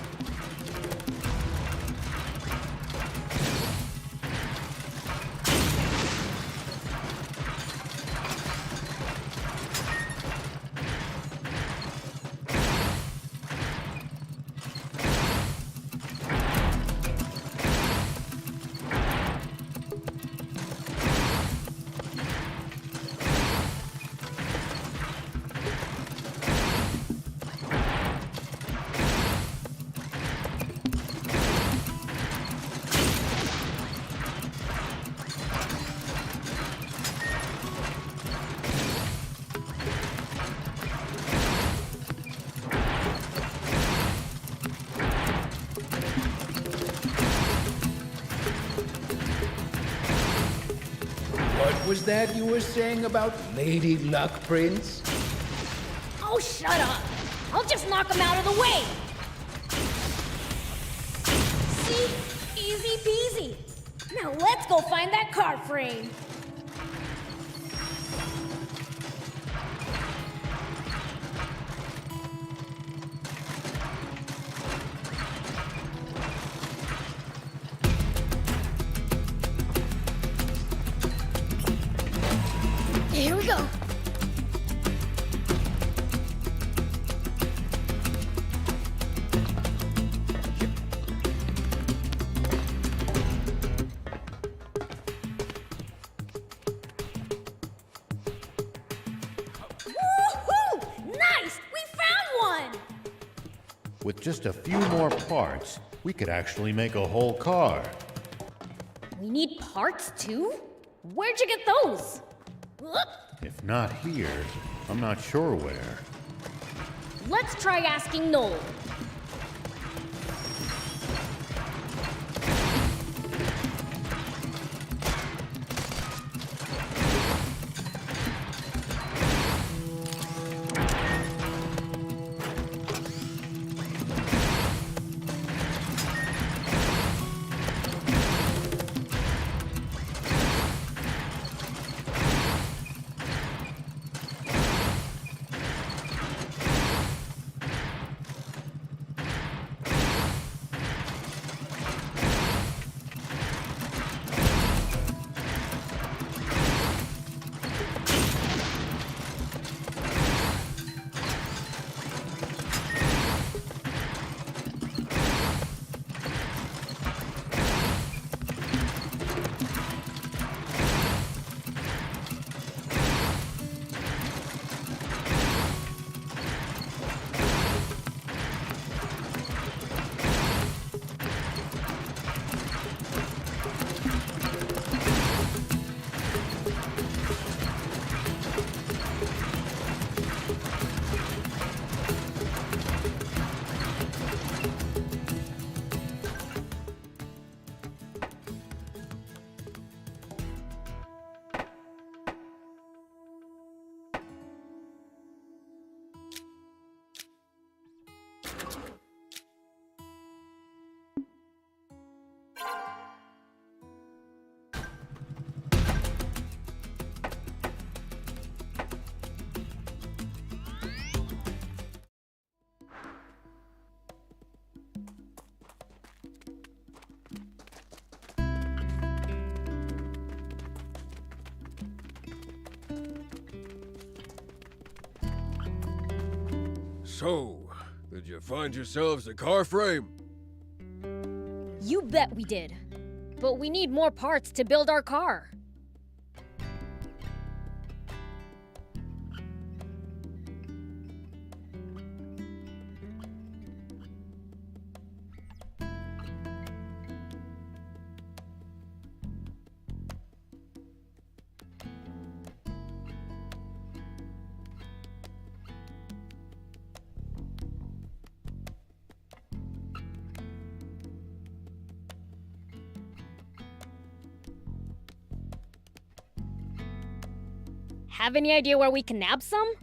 Speaker 1: What was that you were saying about Lady Luck, Prince?
Speaker 3: Oh, shut up! I'll just knock him out of the way! See? Easy peasy. Now let's go find that car frame. Here we go. Woohoo! Nice! We found one!
Speaker 8: With just a few more parts, we could actually make a whole car.
Speaker 3: We need parts too? Where'd you get those?
Speaker 8: If not here, I'm not sure where.
Speaker 3: Let's try asking Noel.
Speaker 7: So, Did you find yourselves a car frame?
Speaker 3: You bet we did. But we need more parts to build our car. Have any idea where we can nab some?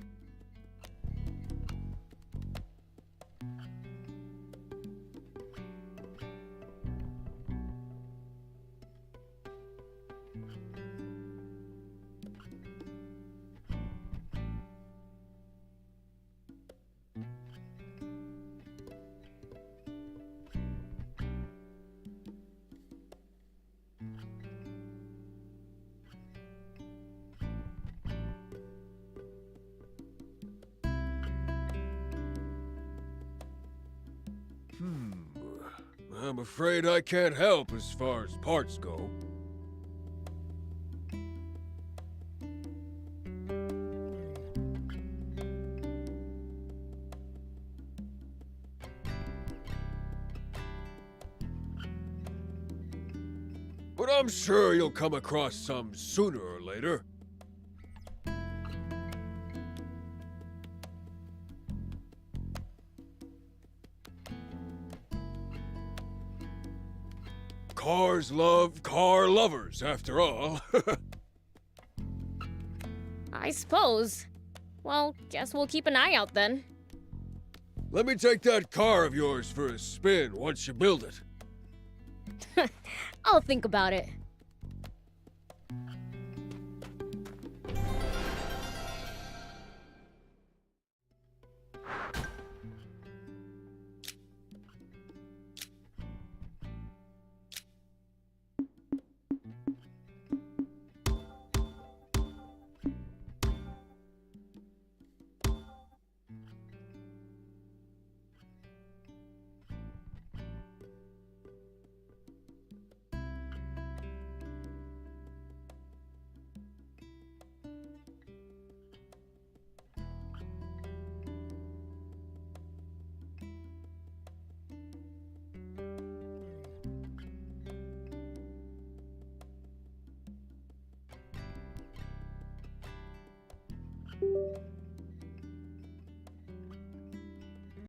Speaker 7: I'm afraid I can't help as far as parts go. But I'm sure you'll come across some sooner or later. Cars love car lovers, after all.
Speaker 3: I suppose. Well, guess we'll keep an eye out then.
Speaker 7: Let me take that car of yours for a spin once you build it.
Speaker 3: I'll think about it.